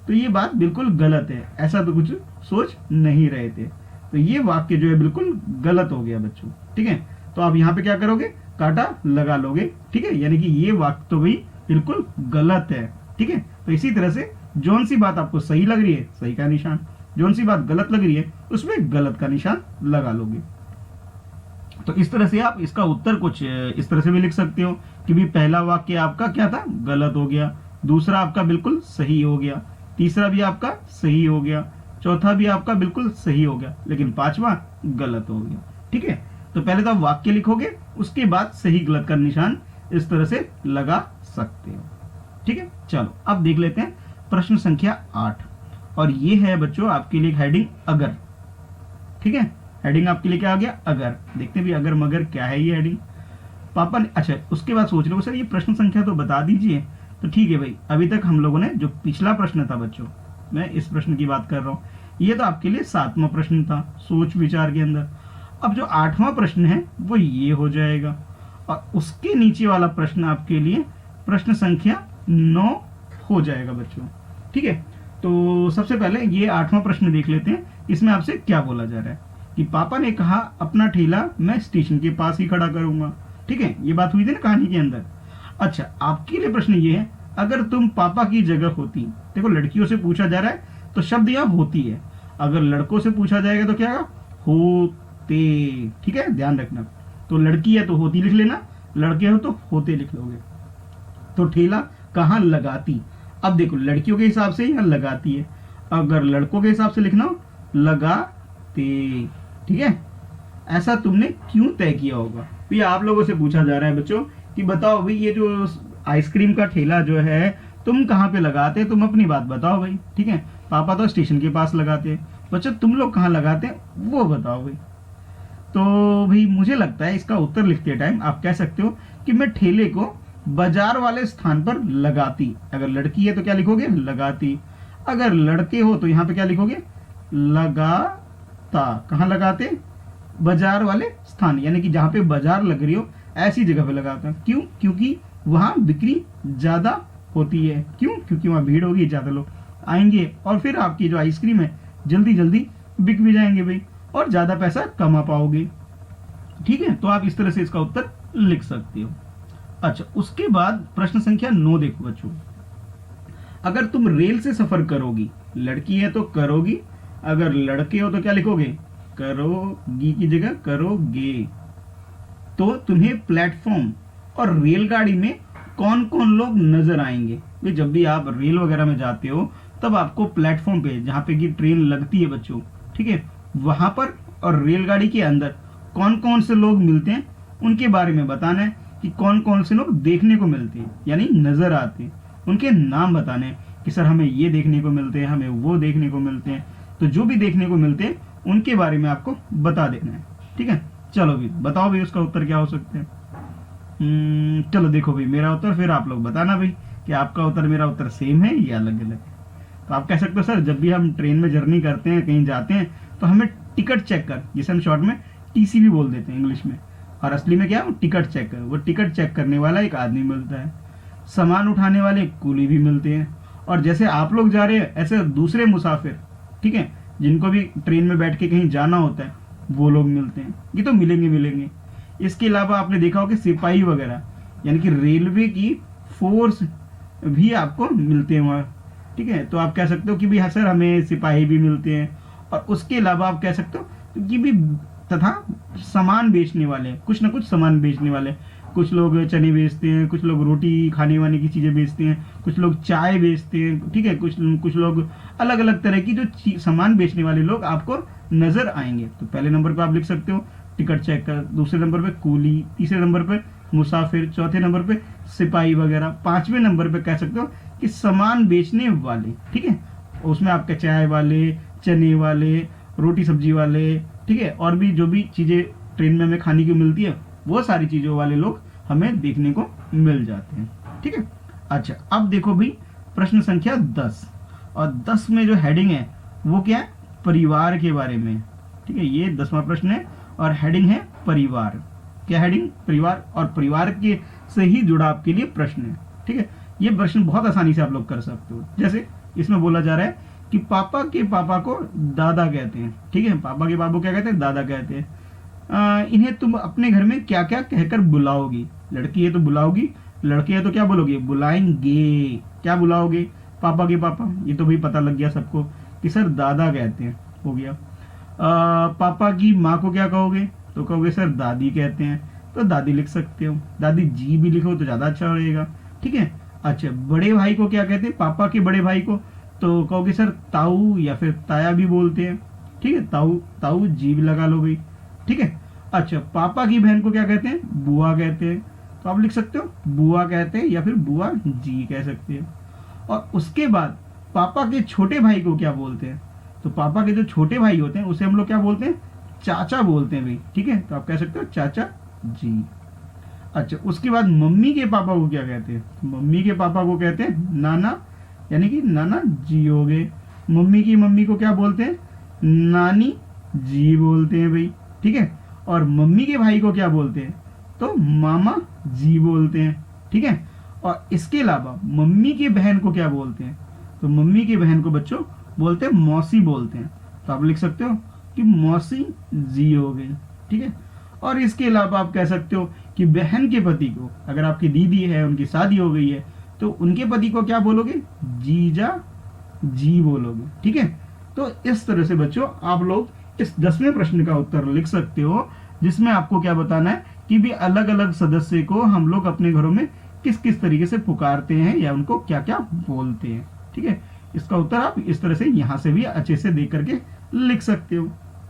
तो ये बात बिल्कुल गलत है, ऐसा तो कुछ सोच नहीं रहे थे। तो ये वाक्य जो है बिल्कुल गलत हो गया बच्चों। ठीक है, तो आप यहाँ पे क्या करोगे, कांटा लगा लोगे। ठीक है, यानी कि ये वाक्य तो भी बिल्कुल गलत है। ठीक है, तो इसी तरह से जौन सी बात आपको सही लग रही है सही का निशान, जौन सी बात गलत लग रही है उसमें गलत का निशान लगा लोगे। तो इस तरह से आप इसका उत्तर कुछ इस तरह से भी लिख सकते हो कि भी पहला वाक्य आपका क्या था, गलत हो गया, दूसरा आपका बिल्कुल सही हो गया, तीसरा भी आपका सही हो गया, चौथा भी आपका बिल्कुल सही हो गया, लेकिन पांचवा गलत हो गया। ठीक है, तो पहले तो आप वाक्य लिखोगे, उसके बाद सही गलत का निशान इस तरह से लगा सकते हो। ठीक है, चलो अब देख लेते हैं प्रश्न संख्या 8, और ये है बच्चों आपके लिए हेडिंग अगर। ठीक है, हेडिंग आपके लिए क्या आ गया, अगर। देखते हैं भी अगर मगर क्या है ये हेडिंग पापा ने। अच्छा, उसके बाद सोच लो सर ये प्रश्न संख्या तो बता दीजिए। तो ठीक है भाई, अभी तक हम लोगों ने जो पिछला प्रश्न था बच्चों, मैं इस प्रश्न की बात कर रहा हूँ, ये तो आपके लिए 7वां प्रश्न था सोच विचार के अंदर। अब जो 8वां प्रश्न है वो ये हो जाएगा, और उसके नीचे वाला प्रश्न आपके लिए प्रश्न संख्या 9 हो जाएगा बच्चों। ठीक है, तो सबसे पहले ये 8वां प्रश्न देख लेते हैं। इसमें आपसे क्या बोला जा रहा है कि पापा ने कहा अपना ठेला मैं स्टेशन के पास ही खड़ा करूंगा। ठीक है, ये बात हुई थी ना कहानी के अंदर। अच्छा, आपके लिए प्रश्न ये है, अगर तुम पापा की जगह होती, देखो लड़कियों से पूछा जा रहा है तो शब्द यहाँ होती है, अगर लड़कों से पूछा जाएगा तो क्या होते। ठीक है, ध्यान रखना। तो लड़की है तो होती लिख लेना, लड़के हो तो होते लिख लोगे। तो ठेला कहाँ लगाती, अब देखो लड़कियों के हिसाब से यहाँ लगाती है, अगर लड़कों के हिसाब से लिखना हो लगाते। ठीक है, ऐसा तुमने क्यों तय किया होगा। तो ये आप लोगों से पूछा जा रहा है बच्चों कि बताओ भाई ये जो आइसक्रीम का ठेला जो है तुम कहाँ पे लगाते, तुम अपनी बात बताओ भाई। ठीक है, पापा तो स्टेशन के पास लगाते, बच्चों तुम लोग कहाँ लगाते वो बताओ भाई। तो भाई मुझे लगता है इसका उत्तर लिखते टाइम आप कह सकते हो कि मैं ठेले को बाजार वाले स्थान पर लगाती। अगर लड़की है तो क्या लिखोगे, लगाती। अगर लड़के हो तो यहाँ पे क्या लिखोगे, लगाता। कहाँ लगाते, बाजार वाले स्थान, यानी कि जहाँ पे बाजार लग रही हो ऐसी जगह पे लगाता। क्यों, क्योंकि वहां बिक्री ज्यादा होती है। क्यों, क्योंकि वहां भीड़ होगी, ज्यादा लोग आएंगे और फिर आपकी जो आइसक्रीम है जल्दी जल्दी बिक भी जाएंगे भाई, और ज्यादा पैसा कमा पाओगे। ठीक है, तो आप इस तरह से इसका उत्तर लिख सकते हो। अच्छा, उसके बाद प्रश्न संख्या 9 देखो बच्चों, अगर तुम रेल से सफर करोगी, लड़की है तो करोगी, अगर लड़के हो तो क्या लिखोगे, करोगी की जगह करोगे। तो तुम्हें प्लेटफॉर्म और रेलगाड़ी में कौन कौन लोग नजर आएंगे। भाई जब भी आप रेल वगैरह में जाते हो तब आपको प्लेटफॉर्म पे जहाँ पे की ट्रेन लगती है बच्चों, ठीक है, वहां पर और रेलगाड़ी के अंदर कौन कौन से लोग मिलते हैं उनके बारे में बताना है कि कौन कौन से लोग देखने को मिलते हैं यानी नजर आते हैं, उनके नाम बताने हैं कि सर हमें ये देखने को मिलते हैं, हमें वो देखने को मिलते हैं। तो जो भी देखने को मिलते हैं उनके बारे में आपको बता देना है। ठीक है, चलो भी बताओ भाई उसका उत्तर क्या हो सकता है। चलो देखो भाई मेरा उत्तर, फिर आप लोग बताना भाई कि आपका उत्तर मेरा उत्तर सेम है या अलग अलग है। तो आप कह सकते हो सर जब भी हम ट्रेन में जर्नी करते हैं, कहीं जाते हैं, तो हमें टिकट चेक कर, जिसे हम शॉर्ट में टीसी भी बोल देते हैं इंग्लिश में, और असली में क्या है, टिकट चेक कर, वो टिकट चेक करने वाला एक आदमी मिलता है, सामान उठाने वाले कुली भी मिलते हैं, और जैसे आप लोग जा रहे हैं ऐसे दूसरे मुसाफिर, ठीक है, जिनको भी ट्रेन में बैठ के कहीं जाना होता है, वो लोग मिलते हैं। ये तो मिलेंगे। इसके अलावा आपने देखा हो कि सिपाही वगैरह यानी कि रेलवे की फोर्स भी आपको मिलते हैं वहाँ। ठीक है, तो आप कह सकते हो कि भी हाँ सर हमें सिपाही भी मिलते हैं, और उसके अलावा आप कह सकते हो कि भी तथा सामान बेचने वाले, कुछ ना कुछ सामान बेचने वाले, कुछ लोग चने बेचते हैं, कुछ लोग रोटी खाने वाने की चीज़ें बेचते हैं, कुछ लोग चाय बेचते हैं, ठीक है, कुछ लोग अलग अलग तरह की जो सामान बेचने वाले लोग आपको नजर आएंगे। तो पहले नंबर पे आप लिख सकते हो टिकट चेक कर, दूसरे नंबर पे कूली, तीसरे नंबर पे मुसाफिर, चौथे नंबर पे सिपाही वगैरह, पांचवें नंबर पे कह सकते हो कि सामान बेचने वाले। ठीक है, उसमें आपके चाय वाले, चने वाले, रोटी सब्जी वाले, ठीक है, और भी जो भी चीजें ट्रेन में हमें खाने की मिलती है वो सारी चीजों वाले लोग हमें देखने को मिल जाते हैं। ठीक है, अच्छा अब देखो भाई प्रश्न संख्या 10, और 10 में जो हेडिंग है वो क्या है, परिवार के बारे में। ठीक है, ये 10वां प्रश्न है और हेडिंग है परिवार। क्या हेडिंग, परिवार, और परिवार के से ही जुड़ा आपके लिए प्रश्न है। ठीक है, ये प्रश्न बहुत आसानी से आप लोग कर सकते हो। जैसे इसमें बोला जा रहा है कि पापा के पापा को दादा कहते हैं। ठीक है, पापा के पापा को क्या कहते हैं, दादा कहते हैं। इन्हें तुम अपने घर में क्या क्या कहकर बुलाओगी। लड़की है तो बुलाओगी, लड़के है तो क्या बोलोगे, बुलाएंगे। क्या बुलाओगे, पापा के पापा, ये तो भाई पता लग गया सबको कि सर दादा कहते हैं, हो गया। पापा की माँ को क्या कहोगे, तो कहोगे सर दादी कहते हैं, तो दादी लिख सकते हो। दादी जी भी लिखो तो ज्यादा अच्छा रहेगा। ठीक है, अच्छा बड़े भाई को क्या कहते हैं, पापा के बड़े भाई को, तो कहोगे सर ताऊ या फिर ताया भी बोलते हैं। ठीक है, ताऊ, ताऊ जी भी लगा लो भाई। ठीक है, अच्छा पापा की बहन को क्या कहते हैं, बुआ कहते हैं, तो आप लिख सकते हो बुआ कहते हैं या फिर बुआ जी कह सकते हैं। और उसके बाद पापा के छोटे भाई को क्या बोलते हैं, तो पापा के जो छोटे भाई होते हैं उसे हम लोग क्या बोलते हैं, चाचा बोलते हैं भाई। ठीक है, तो आप कह सकते हो चाचा जी। अच्छा उसके बाद मम्मी के पापा को क्या कहते हैं, मम्मी के पापा को कहते हैं नाना, यानी कि नाना जी हो गए। मम्मी की मम्मी को क्या बोलते हैं, नानी जी बोलते हैं भाई। ठीक है, और मम्मी के भाई को क्या बोलते हैं, तो मामा जी बोलते हैं। ठीक है, और इसके अलावा मम्मी की बहन को क्या बोलते हैं, तो मम्मी की बहन को बच्चों बोलते हैं मौसी बोलते हैं, तो आप लिख सकते हो कि मौसी जी हो गई। ठीक है, और इसके अलावा आप कह सकते हो कि बहन के पति को, अगर आपकी दीदी है उनकी शादी हो गई है तो उनके पति को क्या बोलोगे, जीजा जी बोलोगे। ठीक है, तो इस तरह से बच्चों आप लोग इस 10वें प्रश्न का उत्तर लिख सकते हो, जिसमें आपको क्या बताना है कि भी अलग अलग सदस्य को हम लोग अपने घरों में किस किस तरीके से पुकारते हैं या उनको क्या क्या बोलते हैं। ठीक है, इसका उत्तर आप इस तरह से यहाँ से भी अच्छे से देख करके लिख सकते हो।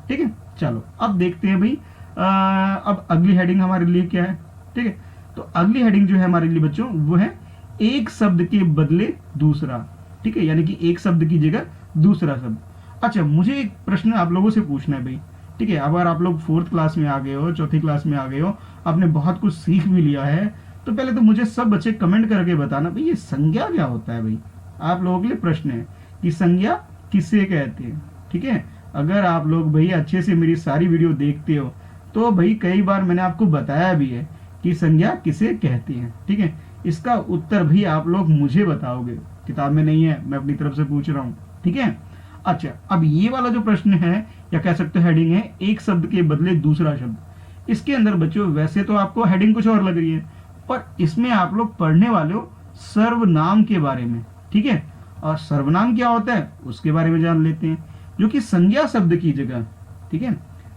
ठीक है, चलो अब देखते हैं भाई अब अगली हेडिंग हमारे लिए क्या है। ठीक है, तो अगली हेडिंग जो है हमारे लिए बच्चों वो है एक शब्द के बदले दूसरा। ठीक है, यानी कि एक शब्द की जगह दूसरा शब्द। अच्छा मुझे एक प्रश्न आप लोगों से पूछना है भाई। ठीक है, अगर आप लोग 4th क्लास में आ गए हो, 4थी क्लास में आ गए हो, आपने बहुत कुछ सीख भी लिया है, तो पहले तो मुझे सब बच्चे कमेंट करके बताना भाई ये संज्ञा क्या होता है। भाई आप लोगों के लिए प्रश्न है कि संज्ञा किसे कहते हैं। ठीक है, अगर आप लोग भाई अच्छे से मेरी सारी वीडियो देखते हो तो भाई कई बार मैंने आपको बताया भी है कि संज्ञा किसे कहते हैं। ठीक है, इसका उत्तर भी आप लोग मुझे बताओगे, किताब में नहीं है, मैं अपनी तरफ से पूछ रहा हूँ। ठीक है, अच्छा अब ये वाला जो प्रश्न है या कह सकते हो हेडिंग है एक शब्द के बदले दूसरा शब्द। इसके अंदर बच्चों वैसे तो आपको हेडिंग कुछ और लग रही है, पर इसमें आप लोग पढ़ने वाले हो सर्वनाम के बारे में। ठीक है, और सर्वनाम क्या होता है उसके बारे में जान लेते हैं, जो कि संज्ञा शब्द की जगह, ठीक है,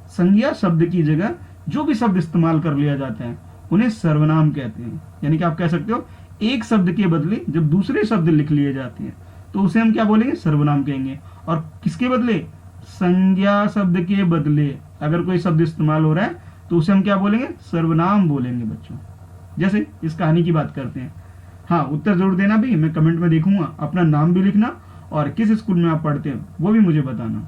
संज्ञा शब्द की जगह जो भी शब्द इस्तेमाल कर लिया जाता है उन्हें सर्वनाम कहते हैं। यानी कि आप कह सकते हो एक शब्द के बदले जब दूसरे शब्द लिख लिए जाते हैं तो उसे हम क्या बोलेंगे, सर्वनाम कहेंगे। और किसके बदले, संज्ञा शब्द के बदले अगर कोई शब्द इस्तेमाल हो रहा है तो उसे हम क्या बोलेंगे, सर्वनाम बोलेंगे बच्चों। जैसे इस कहानी की बात करते हैं। हाँ, उत्तर जरूर देना भी, मैं कमेंट में देखूंगा। अपना नाम भी लिखना और किस स्कूल में आप पढ़ते हैं वो भी मुझे बताना।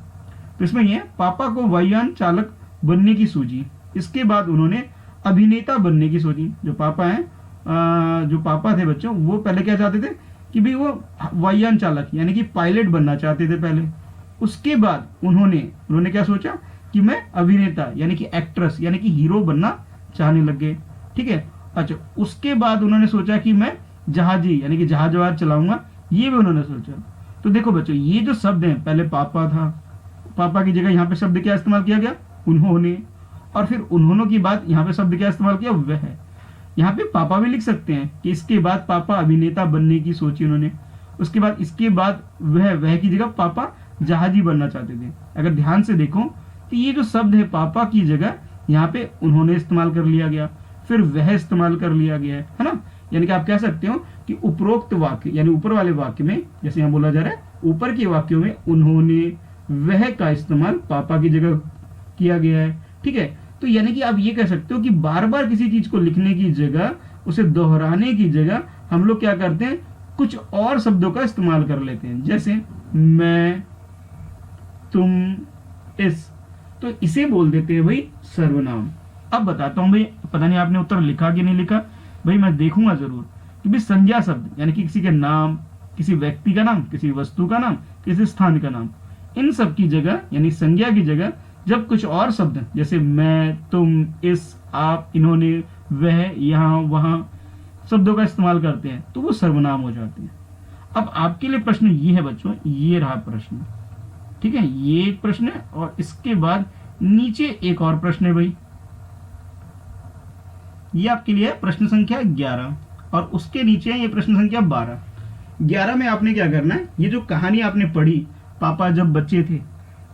तो इसमें ये पापा को वायुयान चालक बनने की सूझी, इसके बाद उन्होंने अभिनेता बनने की सोची। जो पापा हैं, जो पापा थे बच्चों, वो पहले क्या चाहते थे कि भाई वो वायुयान चालक यानी कि पायलट बनना चाहते थे पहले। उसके बाद उन्होंने क्या सोचा कि मैं अभिनेता यानी कि एक्ट्रेस यानी कि हीरो बनना चाहने लग गए। ठीक है, अच्छा, उसके बाद उन्होंने सोचा कि मैं जहाजी यानी कि जहाज वहाज चलाऊंगा, ये भी उन्होंने सोचा। तो देखो बच्चों, ये जो शब्द हैं, पहले पापा था, पापा की जगह यहाँ पे शब्द क्या इस्तेमाल किया गया, उन्होंने, और फिर उन्होंने की बाद यहाँ पे शब्द क्या इस्तेमाल किया, वह। यहाँ पे पापा भी लिख सकते हैं कि इसके बाद पापा अभिनेता बनने की सोची उन्होंने। उसके बाद इसके बाद वह की जगह पापा जहाजी बनना चाहते थे। अगर ध्यान से देखो तो ये जो शब्द है पापा की जगह यहाँ पे उन्होंने इस्तेमाल कर लिया गया, फिर वह इस्तेमाल कर लिया गया है ना। यानी कि आप कह सकते हो कि उपरोक्त वाक्य यानी ऊपर वाले वाक्य में, जैसे यहाँ बोला जा रहा है, ऊपर के वाक्यों में उन्होंने वह का इस्तेमाल पापा की जगह किया गया है। ठीक है, तो यानी कि आप ये कह सकते हो कि बार बार किसी चीज को लिखने की जगह, उसे दोहराने की जगह हम लोग क्या करते हैं, कुछ और शब्दों का इस्तेमाल कर लेते हैं। जैसे मैं, तुम, इस, तो इसे बोल देते हैं भाई सर्वनाम। अब बताता हूं भाई, पता नहीं आपने उत्तर लिखा कि नहीं लिखा, भाई मैं देखूंगा जरूर कि भाई संज्ञा शब्द यानी कि किसी के नाम, किसी व्यक्ति का नाम, किसी वस्तु का नाम, किसी स्थान का नाम, इन सब की जगह यानी संज्ञा की जगह जब कुछ और शब्द जैसे मैं, तुम, इस, आप, इन्होंने, वह, यहाँ, वहां शब्दों का इस्तेमाल करते हैं तो वो सर्वनाम हो जाते हैं। अब आपके लिए प्रश्न ये है बच्चों, ये रहा प्रश्न। ठीक है, ये एक प्रश्न है और इसके बाद नीचे एक और प्रश्न है भाई, ये आपके लिए प्रश्न संख्या 11 और उसके नीचे है ये प्रश्न संख्या 12। 11 में आपने क्या करना है, ये जो कहानी आपने पढ़ी पापा जब बच्चे थे,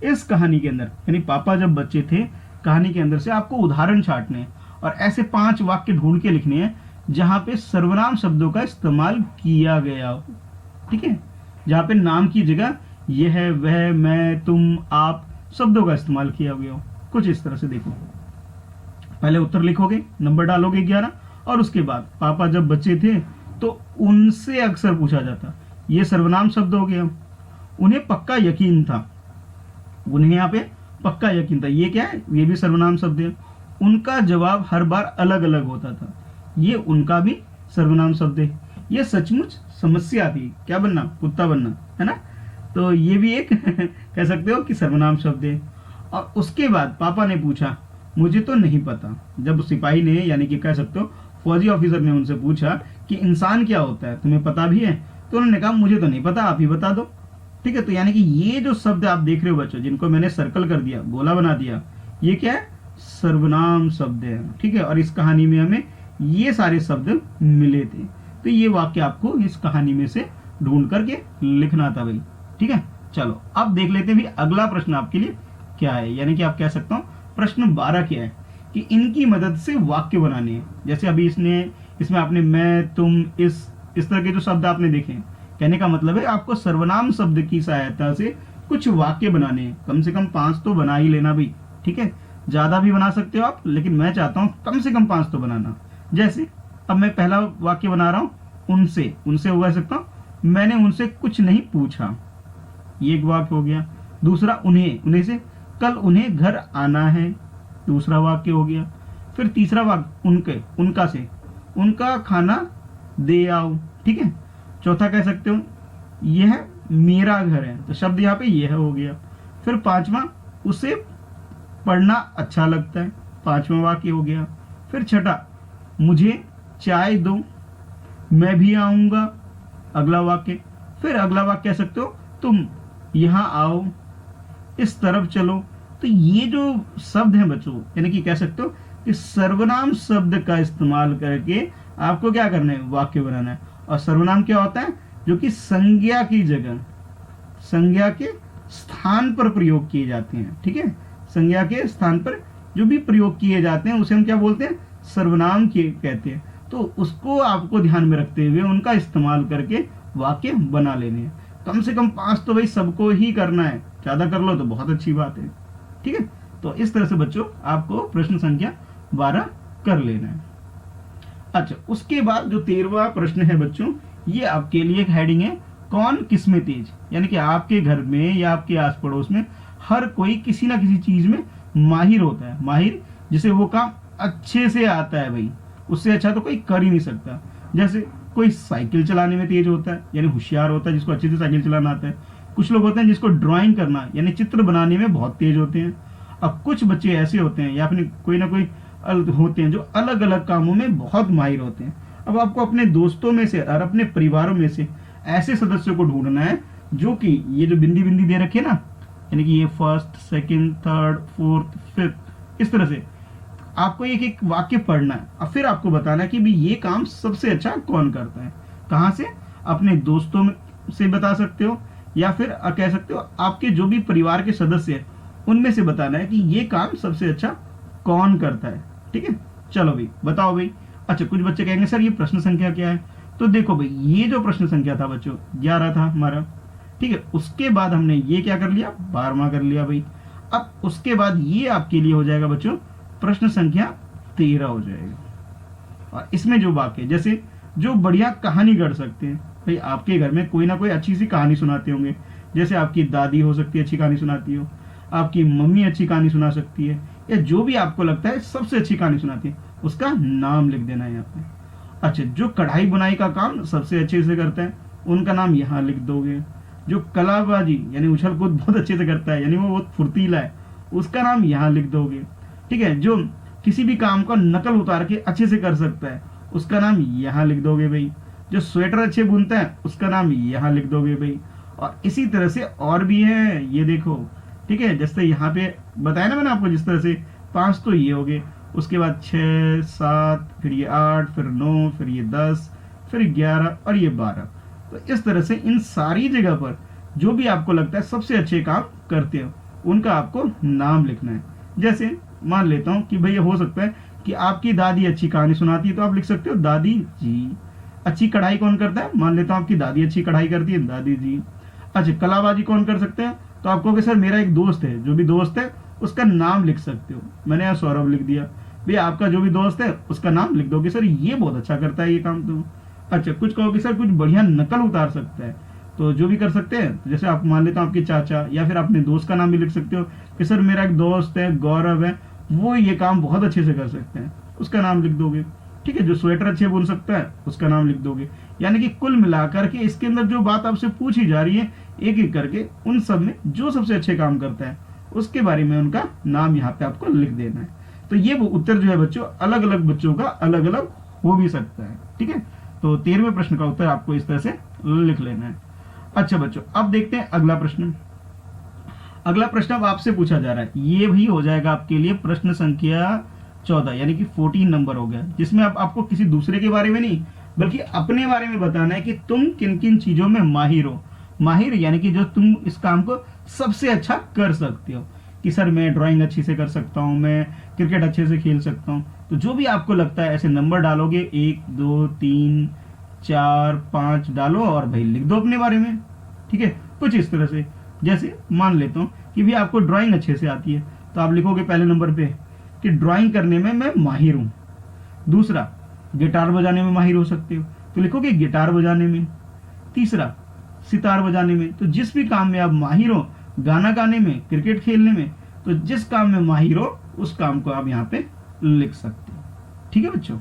इस कहानी के अंदर यानी पापा जब बच्चे थे कहानी के अंदर से आपको उदाहरण छांटने हैं और ऐसे 5 वाक्य ढूंढ के लिखने हैं जहां पे सर्वनाम शब्दों का इस्तेमाल किया गया हो। ठीक है, जहां पे नाम की जगह यह, वह, मैं, तुम, आप शब्दों का इस्तेमाल किया गया हो। कुछ इस तरह से देखो, पहले उत्तर लिखोगे, नंबर डालोगे 11 और उसके बाद पापा जब बच्चे थे तो उनसे अक्सर पूछा जाता, ये सर्वनाम शब्द हो गया। उन्हें पक्का यकीन था, उन्हें यहाँ पे पक्का यकीन था, ये क्या है, ये भी सर्वनाम शब्द है। उनका जवाब हर बार अलग अलग होता था, ये उनका भी सर्वनाम शब्द है। ये सचमुच समस्या थी, क्या बनना, कुत्ता बनना, है ना, तो ये भी एक कह सकते हो कि सर्वनाम शब्द है। और उसके बाद पापा ने पूछा, मुझे तो नहीं पता। जब सिपाही ने यानी कि कह सकते हो फौजी ऑफिसर ने उनसे पूछा कि इंसान क्या होता है, तुम्हें पता भी है, तो उन्होंने कहा मुझे तो नहीं पता, आप ही बता दो। ठीक है, तो यानी कि ये जो शब्द आप देख रहे हो बच्चों, जिनको मैंने सर्कल कर दिया, गोला बना दिया, ये क्या है, सर्वनाम शब्द है। ठीक है, और इस कहानी में हमें ये सारे शब्द मिले थे, तो ये वाक्य आपको इस कहानी में से ढूंढ करके लिखना था भाई। ठीक है, चलो अब देख लेते हैं भी अगला प्रश्न आपके लिए क्या है, यानी कि आप कह सकता हूँ प्रश्न 12 क्या है कि इनकी मदद से वाक्य बनाने हैं। जैसे अभी इसमें आपने मैं, तुम, इस तरह के जो शब्द आपने देखे, कहने का मतलब है आपको सर्वनाम शब्द की सहायता से कुछ वाक्य बनाने हैं। कम से कम 5 तो बना ही लेना भाई। ठीक है, ज्यादा भी बना सकते हो आप, लेकिन मैं चाहता हूं कम से कम 5 तो बनाना। जैसे अब मैं पहला वाक्य बना रहा हूं, उनसे उगा सकता हूं, मैंने उनसे कुछ नहीं पूछा, ये एक वाक्य हो गया। दूसरा उन्हें से, कल उन्हें घर आना है, दूसरा वाक्य हो गया। फिर तीसरा वाक्य उनका से, उनका खाना दे आओ। ठीक है, चौथा कह सकते हो यह मेरा घर है, तो शब्द यहाँ पे यह हो गया। फिर 5वां उसे पढ़ना अच्छा लगता है, 5वां वाक्य हो गया। फिर छठा मुझे चाय दो, मैं भी आऊंगा, अगला वाक्य। फिर अगला वाक्य कह सकते हो तुम यहाँ आओ, इस तरफ चलो। तो ये जो शब्द हैं बच्चों, यानी कि कह सकते हो कि सर्वनाम शब्द का इस्तेमाल करके आपको क्या करना है, वाक्य बनाना है। और सर्वनाम क्या होता है, जो कि संज्ञा की जगह संज्ञा के स्थान पर प्रयोग किए जाते हैं। ठीक है, संज्ञा के स्थान पर जो भी प्रयोग किए जाते हैं उसे हम क्या बोलते हैं, सर्वनाम के कहते हैं। तो उसको आपको ध्यान में रखते हुए उनका इस्तेमाल करके वाक्य बना लेने हैं। कम से कम 5 तो भाई सबको ही करना है, ज्यादा कर लो तो बहुत अच्छी बात है। ठीक है, तो इस तरह से बच्चों आपको प्रश्न संख्या 12 कर लेना है। अच्छा, उसके बाद जो 13वां प्रश्न है बच्चों, ये आपके लिए एक हेडिंग है, कौन किस में तेज। यानी कि आपके घर में या आपके आस पड़ोस में हर कोई किसी ना किसी चीज में माहिर होता है। माहिर जिसे वो काम अच्छे से आता है भाई, उससे अच्छा तो कोई कर ही नहीं सकता। जैसे कोई साइकिल चलाने में तेज होता है, यानी होशियार होता है, जिसको अच्छे से साइकिल चलाना आता है। कुछ लोग होते हैं जिसको ड्राइंग करना यानी चित्र बनाने में बहुत तेज होते हैं। अब कुछ बच्चे ऐसे होते हैं या फिर कोई ना कोई होते हैं जो अलग अलग कामों में बहुत माहिर होते हैं। अब आपको अपने दोस्तों में से और अपने परिवारों में से ऐसे सदस्यों को ढूंढना है जो कि ये जो बिंदी बिंदी दे रखे ना, यानी कि ये first, second, third, fourth, fifth, इस तरह से आपको एक एक वाक्य पढ़ना है और फिर आपको बताना है कि भी ये काम सबसे अच्छा कौन करता है। कहाँ से? अपने दोस्तों में से बता सकते हो या फिर कह सकते हो आपके जो भी परिवार के सदस्य हैं उनमें से बताना है कि ये काम सबसे अच्छा कौन करता है। ठीक है, चलो भाई बताओ भाई। अच्छा, कुछ बच्चे कहेंगे सर ये प्रश्न संख्या क्या है? तो देखो भाई, ये जो प्रश्न संख्या था बच्चों 11 था हमारा। ठीक है, उसके बाद हमने ये क्या कर लिया, 12वां कर लिया भाई। अब उसके बाद ये आपके लिए हो जाएगा बच्चों प्रश्न संख्या 13 हो जाएगा। और इसमें जो वाक्य जैसे जो बढ़िया कहानी गढ़ सकते हैं भाई, आपके घर में कोई ना कोई अच्छी सी कहानी सुनाते होंगे। जैसे आपकी दादी हो सकती है अच्छी कहानी सुनाती हो, आपकी मम्मी अच्छी कहानी सुना सकती है, या जो भी आपको लगता है सबसे अच्छी कहानी सुनाती है उसका नाम लिख देना है यहाँ पे। अच्छा, जो कढ़ाई बुनाई का काम सबसे अच्छे से करता है उनका नाम यहाँ लिख दोगे। जो कलाबाजी यानी उछल कूद बहुत अच्छे से करता है, यानी वो बहुत फुर्तीला है, उसका नाम यहाँ लिख दोगे। ठीक है, जो किसी भी काम का नकल उतार के अच्छे से कर सकता है उसका नाम यहाँ लिख दोगे भाई। जो स्वेटर अच्छे बुनता है उसका नाम यहाँ लिख दोगे भाई। और इसी तरह से और भी है, ये देखो। ठीक है, जैसे यहाँ पे बताया ना मैंने आपको, जिस तरह से 5 तो ये हो गए, उसके बाद 6, 7, फिर ये 8, फिर 9, फिर ये 10, फिर 11 और ये 12। तो इस तरह से इन सारी जगह पर जो भी आपको लगता है सबसे अच्छे काम करते हो उनका आपको नाम लिखना है। जैसे मान लेता हूँ कि भैया हो सकता है कि आपकी दादी अच्छी कहानी सुनाती है तो आप लिख सकते हो दादी जी। अच्छी कढ़ाई कौन करता है? मान लेता हूँ आपकी दादी अच्छी कढ़ाई करती है, दादी जी। अच्छा, कलाबाजी कौन कर सकते हैं? तो आप कहोगे सर मेरा एक दोस्त है, जो भी दोस्त है उसका नाम लिख सकते हो। मैंने यहाँ सौरभ लिख दिया भैया, आपका जो भी दोस्त है उसका नाम लिख दोगे, सर ये बहुत अच्छा करता है ये काम तो। अच्छा, कुछ कहोगे सर कुछ बढ़िया नकल उतार सकता है, तो जो भी कर सकते हैं, तो जैसे आप मान लेते हो आपके चाचा या फिर अपने दोस्त का नाम भी लिख सकते हो कि सर मेरा एक दोस्त है गौरव है, वो ये काम बहुत अच्छे से कर सकते हैं, उसका नाम लिख दोगे। ठीक है, जो स्वेटर अच्छे बुन सकता है उसका नाम लिख दोगे। यानी कि कुल मिलाकर के इसके अंदर जो बात आपसे पूछी जा रही है एक एक करके उन सब में जो सबसे अच्छे काम करता है उसके बारे में उनका नाम यहाँ पे आपको लिख देना है। तो ये वो उत्तर जो है बच्चों अलग अलग बच्चों का अलग अलग हो भी सकता है। ठीक है, तो 13वें प्रश्न का उत्तर आपको इस तरह से लिख लेना है। अच्छा बच्चों, अब देखते हैं अगला प्रश्न। अगला प्रश्न अब आपसे पूछा जा रहा है, ये भी हो जाएगा आपके लिए प्रश्न संख्या 14 यानी कि 14 नंबर हो गया, जिसमें अब आपको किसी दूसरे के बारे में नहीं बल्कि अपने बारे में बताना है कि तुम किन किन चीजों में माहिर हो। माहिर यानी कि जो तुम इस काम को सबसे अच्छा कर सकते हो, कि सर मैं ड्राइंग अच्छी से कर सकता हूँ, मैं क्रिकेट अच्छे से खेल सकता हूँ। तो जो भी आपको लगता है ऐसे नंबर डालोगे, 1, 2, 3, 4, 5 डालो और भाई लिख दो अपने बारे में। ठीक है, कुछ इस तरह से। जैसे मान लेता हूँ कि भी आपको ड्राइंग अच्छे से आती है तो आप लिखोगे पहले नंबर पे कि ड्राइंग करने में मैं माहिर हूँ। दूसरा, गिटार बजाने में माहिर हो सकते हो तो लिखोगे गिटार बजाने में। तीसरा, सितार बजाने में। तो जिस भी काम में आप माहिर हो, गाना गाने में, क्रिकेट खेलने में, तो जिस काम में माहिर हो उस काम को आप यहाँ पे लिख सकते हो। ठीक है बच्चों,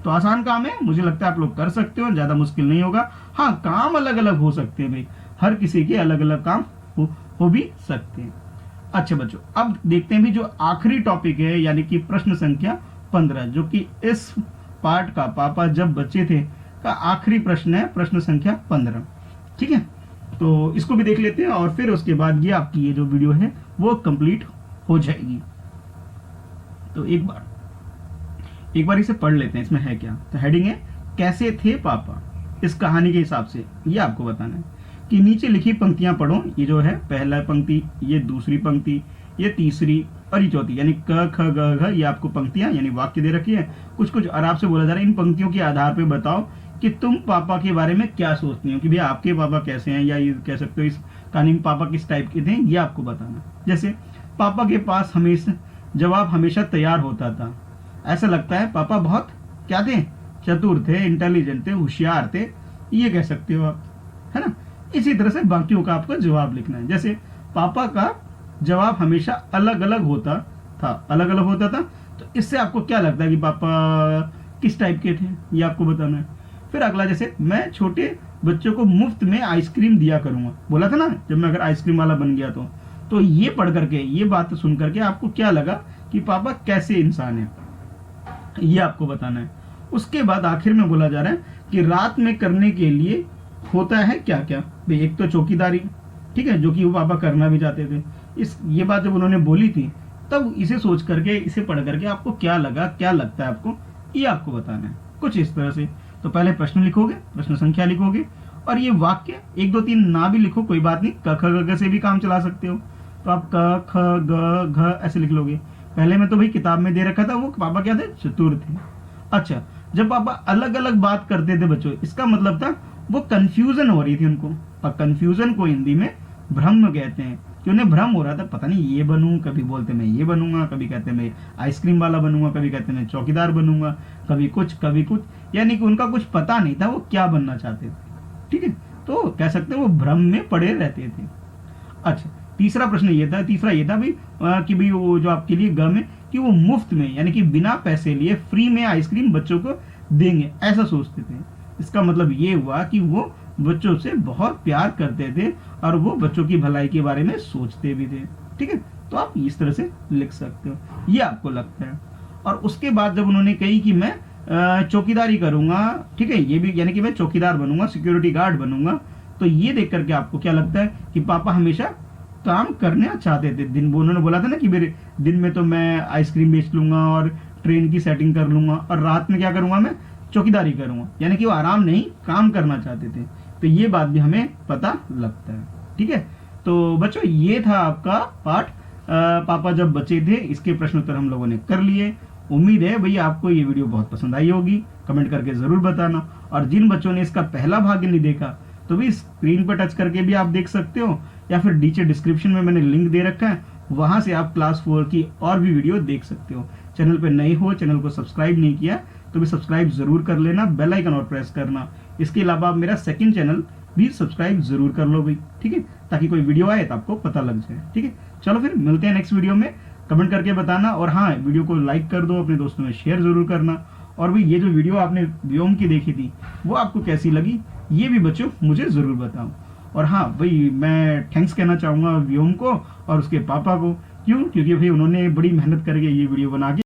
तो आसान काम है, मुझे लगता है आप लोग कर सकते हो, ज्यादा मुश्किल नहीं होगा। हाँ, काम अलग अलग हो सकते हैं भाई, हर किसी के अलग अलग काम हो भी सकते हैं। अच्छा बच्चों, अब देखते हैं भी जो आखिरी टॉपिक है यानी कि प्रश्न संख्या 15, जो कि इस पार्ट का पापा जब बच्चे थे का आखिरी प्रश्न है, प्रश्न संख्या 15। ठीक है, तो इसको भी देख लेते हैं और फिर उसके बाद ये आपकी ये जो वीडियो है वो कंप्लीट हो जाएगी। तो एक बार इसे पढ़ लेते हैं, इसमें है क्या। तो हेडिंग है कैसे थे पापा। इस कहानी के हिसाब से ये आपको बताना है कि नीचे लिखी पंक्तियां पढ़ो। ये जो है पहला पंक्ति, ये दूसरी पंक्ति, ये तीसरी और ये चौथी, यानी क ख ग घ, ये आपको पंक्तियां यानी वाक्य दे रखी है। कुछ कुछ और आपसे बोला जा रहा है इन पंक्तियों के आधार पे बताओ कि तुम पापा के बारे में क्या सोचती हो, कि भैया आपके पापा कैसे हैं, या ये कह सकते हो इस कहानी में पापा किस टाइप के थे, ये आपको बताना। जैसे पापा के पास हमेशा जवाब हमेशा तैयार होता था, ऐसा लगता है पापा बहुत क्या थे, चतुर थे, इंटेलिजेंट थे, होशियार थे, ये कह सकते हो आप, है ना। इसी तरह से बाकियों का आपको जवाब लिखना है। जैसे पापा का जवाब हमेशा अलग अलग होता था, अलग अलग होता था, तो इससे आपको क्या लगता है कि पापा किस टाइप के थे, ये आपको बताना है। फिर अगला, जैसे मैं छोटे बच्चों को मुफ्त में आइसक्रीम दिया करूंगा, बोला था ना जब मैं अगर आइसक्रीम वाला बन गया तो ये पढ़ करके, ये बात सुन करके आपको क्या लगा कि पापा कैसे इंसान है, ये आपको बताना है। उसके बाद आखिर में बोला जा रहा है कि रात में करने के लिए होता है क्या क्या। भाई एक तो चौकीदारी, ठीक है, जो कि वो पापा करना भी चाहते थे। ये बात जब उन्होंने बोली थी तब इसे सोच करके, इसे पढ़ करके आपको क्या लगा, क्या लगता है आपको, ये आपको बताना है कुछ इस तरह से। तो पहले प्रश्न लिखोगे, प्रश्न संख्या लिखोगे, और ये वाक्य 1 2 3 ना भी लिखो कोई बात नहीं, क ख ग घ से भी काम चला सकते हो। तो आप क ख ग घ ऐसे लिख लोगे। पहले में तो भाई किताब में दे रखा था, वो पापा क्या थे, चतुर थे। अच्छा, जब पापा अलग अलग बात करते थे बच्चों, इसका मतलब था वो कंफ्यूजन हो रही थी उनको, और कंफ्यूजन को हिंदी में भ्रम कहते हैं, कि उन्हें भ्रम हो रहा था, पता नहीं ये बनूं, कभी बोलते मैं ये बनूंगा, कभी कहते मैं आइसक्रीम वाला बनूंगा, कभी कहते मैं चौकीदार बनूंगा, कभी कुछ कभी कुछ, यानी कि उनका कुछ पता नहीं था वो क्या बनना चाहते थे, ठीक है। तो कह सकते हैं वो भ्रम में पड़े रहते थे। अच्छा, तीसरा प्रश्न ये था, भाई कि भाई वो जो आपके लिए गम है कि वो मुफ्त में, यानी कि बिना पैसे लिए फ्री में आइसक्रीम बच्चों को देंगे, ऐसा सोचते थे। इसका मतलब ये हुआ कि वो बच्चों से बहुत प्यार करते थे और वो बच्चों की भलाई के बारे में सोचते भी थे, ठीक है। तो आप इस तरह से लिख सकते हो, ये आपको लगता है। और उसके बाद जब उन्होंने कही कि मैं चौकीदारी करूंगा, ठीक है, ये भी यानी कि मैं चौकीदार बनूंगा, सिक्योरिटी गार्ड बनूंगा, तो ये देख करके आपको क्या लगता है कि पापा हमेशा काम करना चाहते थे। दिन उन्होंने बोला था ना कि मेरे दिन में तो मैं आइसक्रीम बेच लूंगा और ट्रेन की सेटिंग कर लूंगा, और रात में क्या करूंगा, मैं चौकीदारी करूंगा, यानी कि वो आराम नहीं काम करना चाहते थे। तो ये बात भी हमें पता लगता है, ठीक है। तो बच्चों ये था आपका पाठ पापा जब बचे थे, इसके प्रश्न उत्तर हम लोगों ने कर लिए। उम्मीद है भैया आपको ये वीडियो बहुत पसंद आई होगी, कमेंट करके जरूर बताना। और जिन बच्चों ने इसका पहला भाग नहीं देखा तो भी स्क्रीन पर टच करके भी आप देख सकते हो, या फिर नीचे डिस्क्रिप्शन में मैंने लिंक दे रखा है, वहां से आप क्लास 4 की और भी वीडियो देख सकते हो। चैनल पे नए हो, चैनल को सब्सक्राइब नहीं किया तो भी सब्सक्राइब जरूर कर लेना, बेल आइकन और प्रेस करना। इसके अलावा आप मेरा सेकंड चैनल भी सब्सक्राइब जरूर कर लो भाई, ठीक है, ताकि कोई वीडियो आए तो आपको पता लग जाए, ठीक है। चलो फिर मिलते हैं नेक्स्ट वीडियो में, कमेंट करके बताना, और हाँ वीडियो को लाइक कर दो, अपने दोस्तों में शेयर जरूर करना। और भाई ये जो वीडियो आपने व्योम की देखी थी वो आपको कैसी लगी, ये भी बच्चों मुझे जरूर बताओ। और हाँ भाई मैं थैंक्स कहना चाहूंगा व्योम को और उसके पापा को, क्योंकि भाई उन्होंने बड़ी मेहनत करके ये वीडियो बना के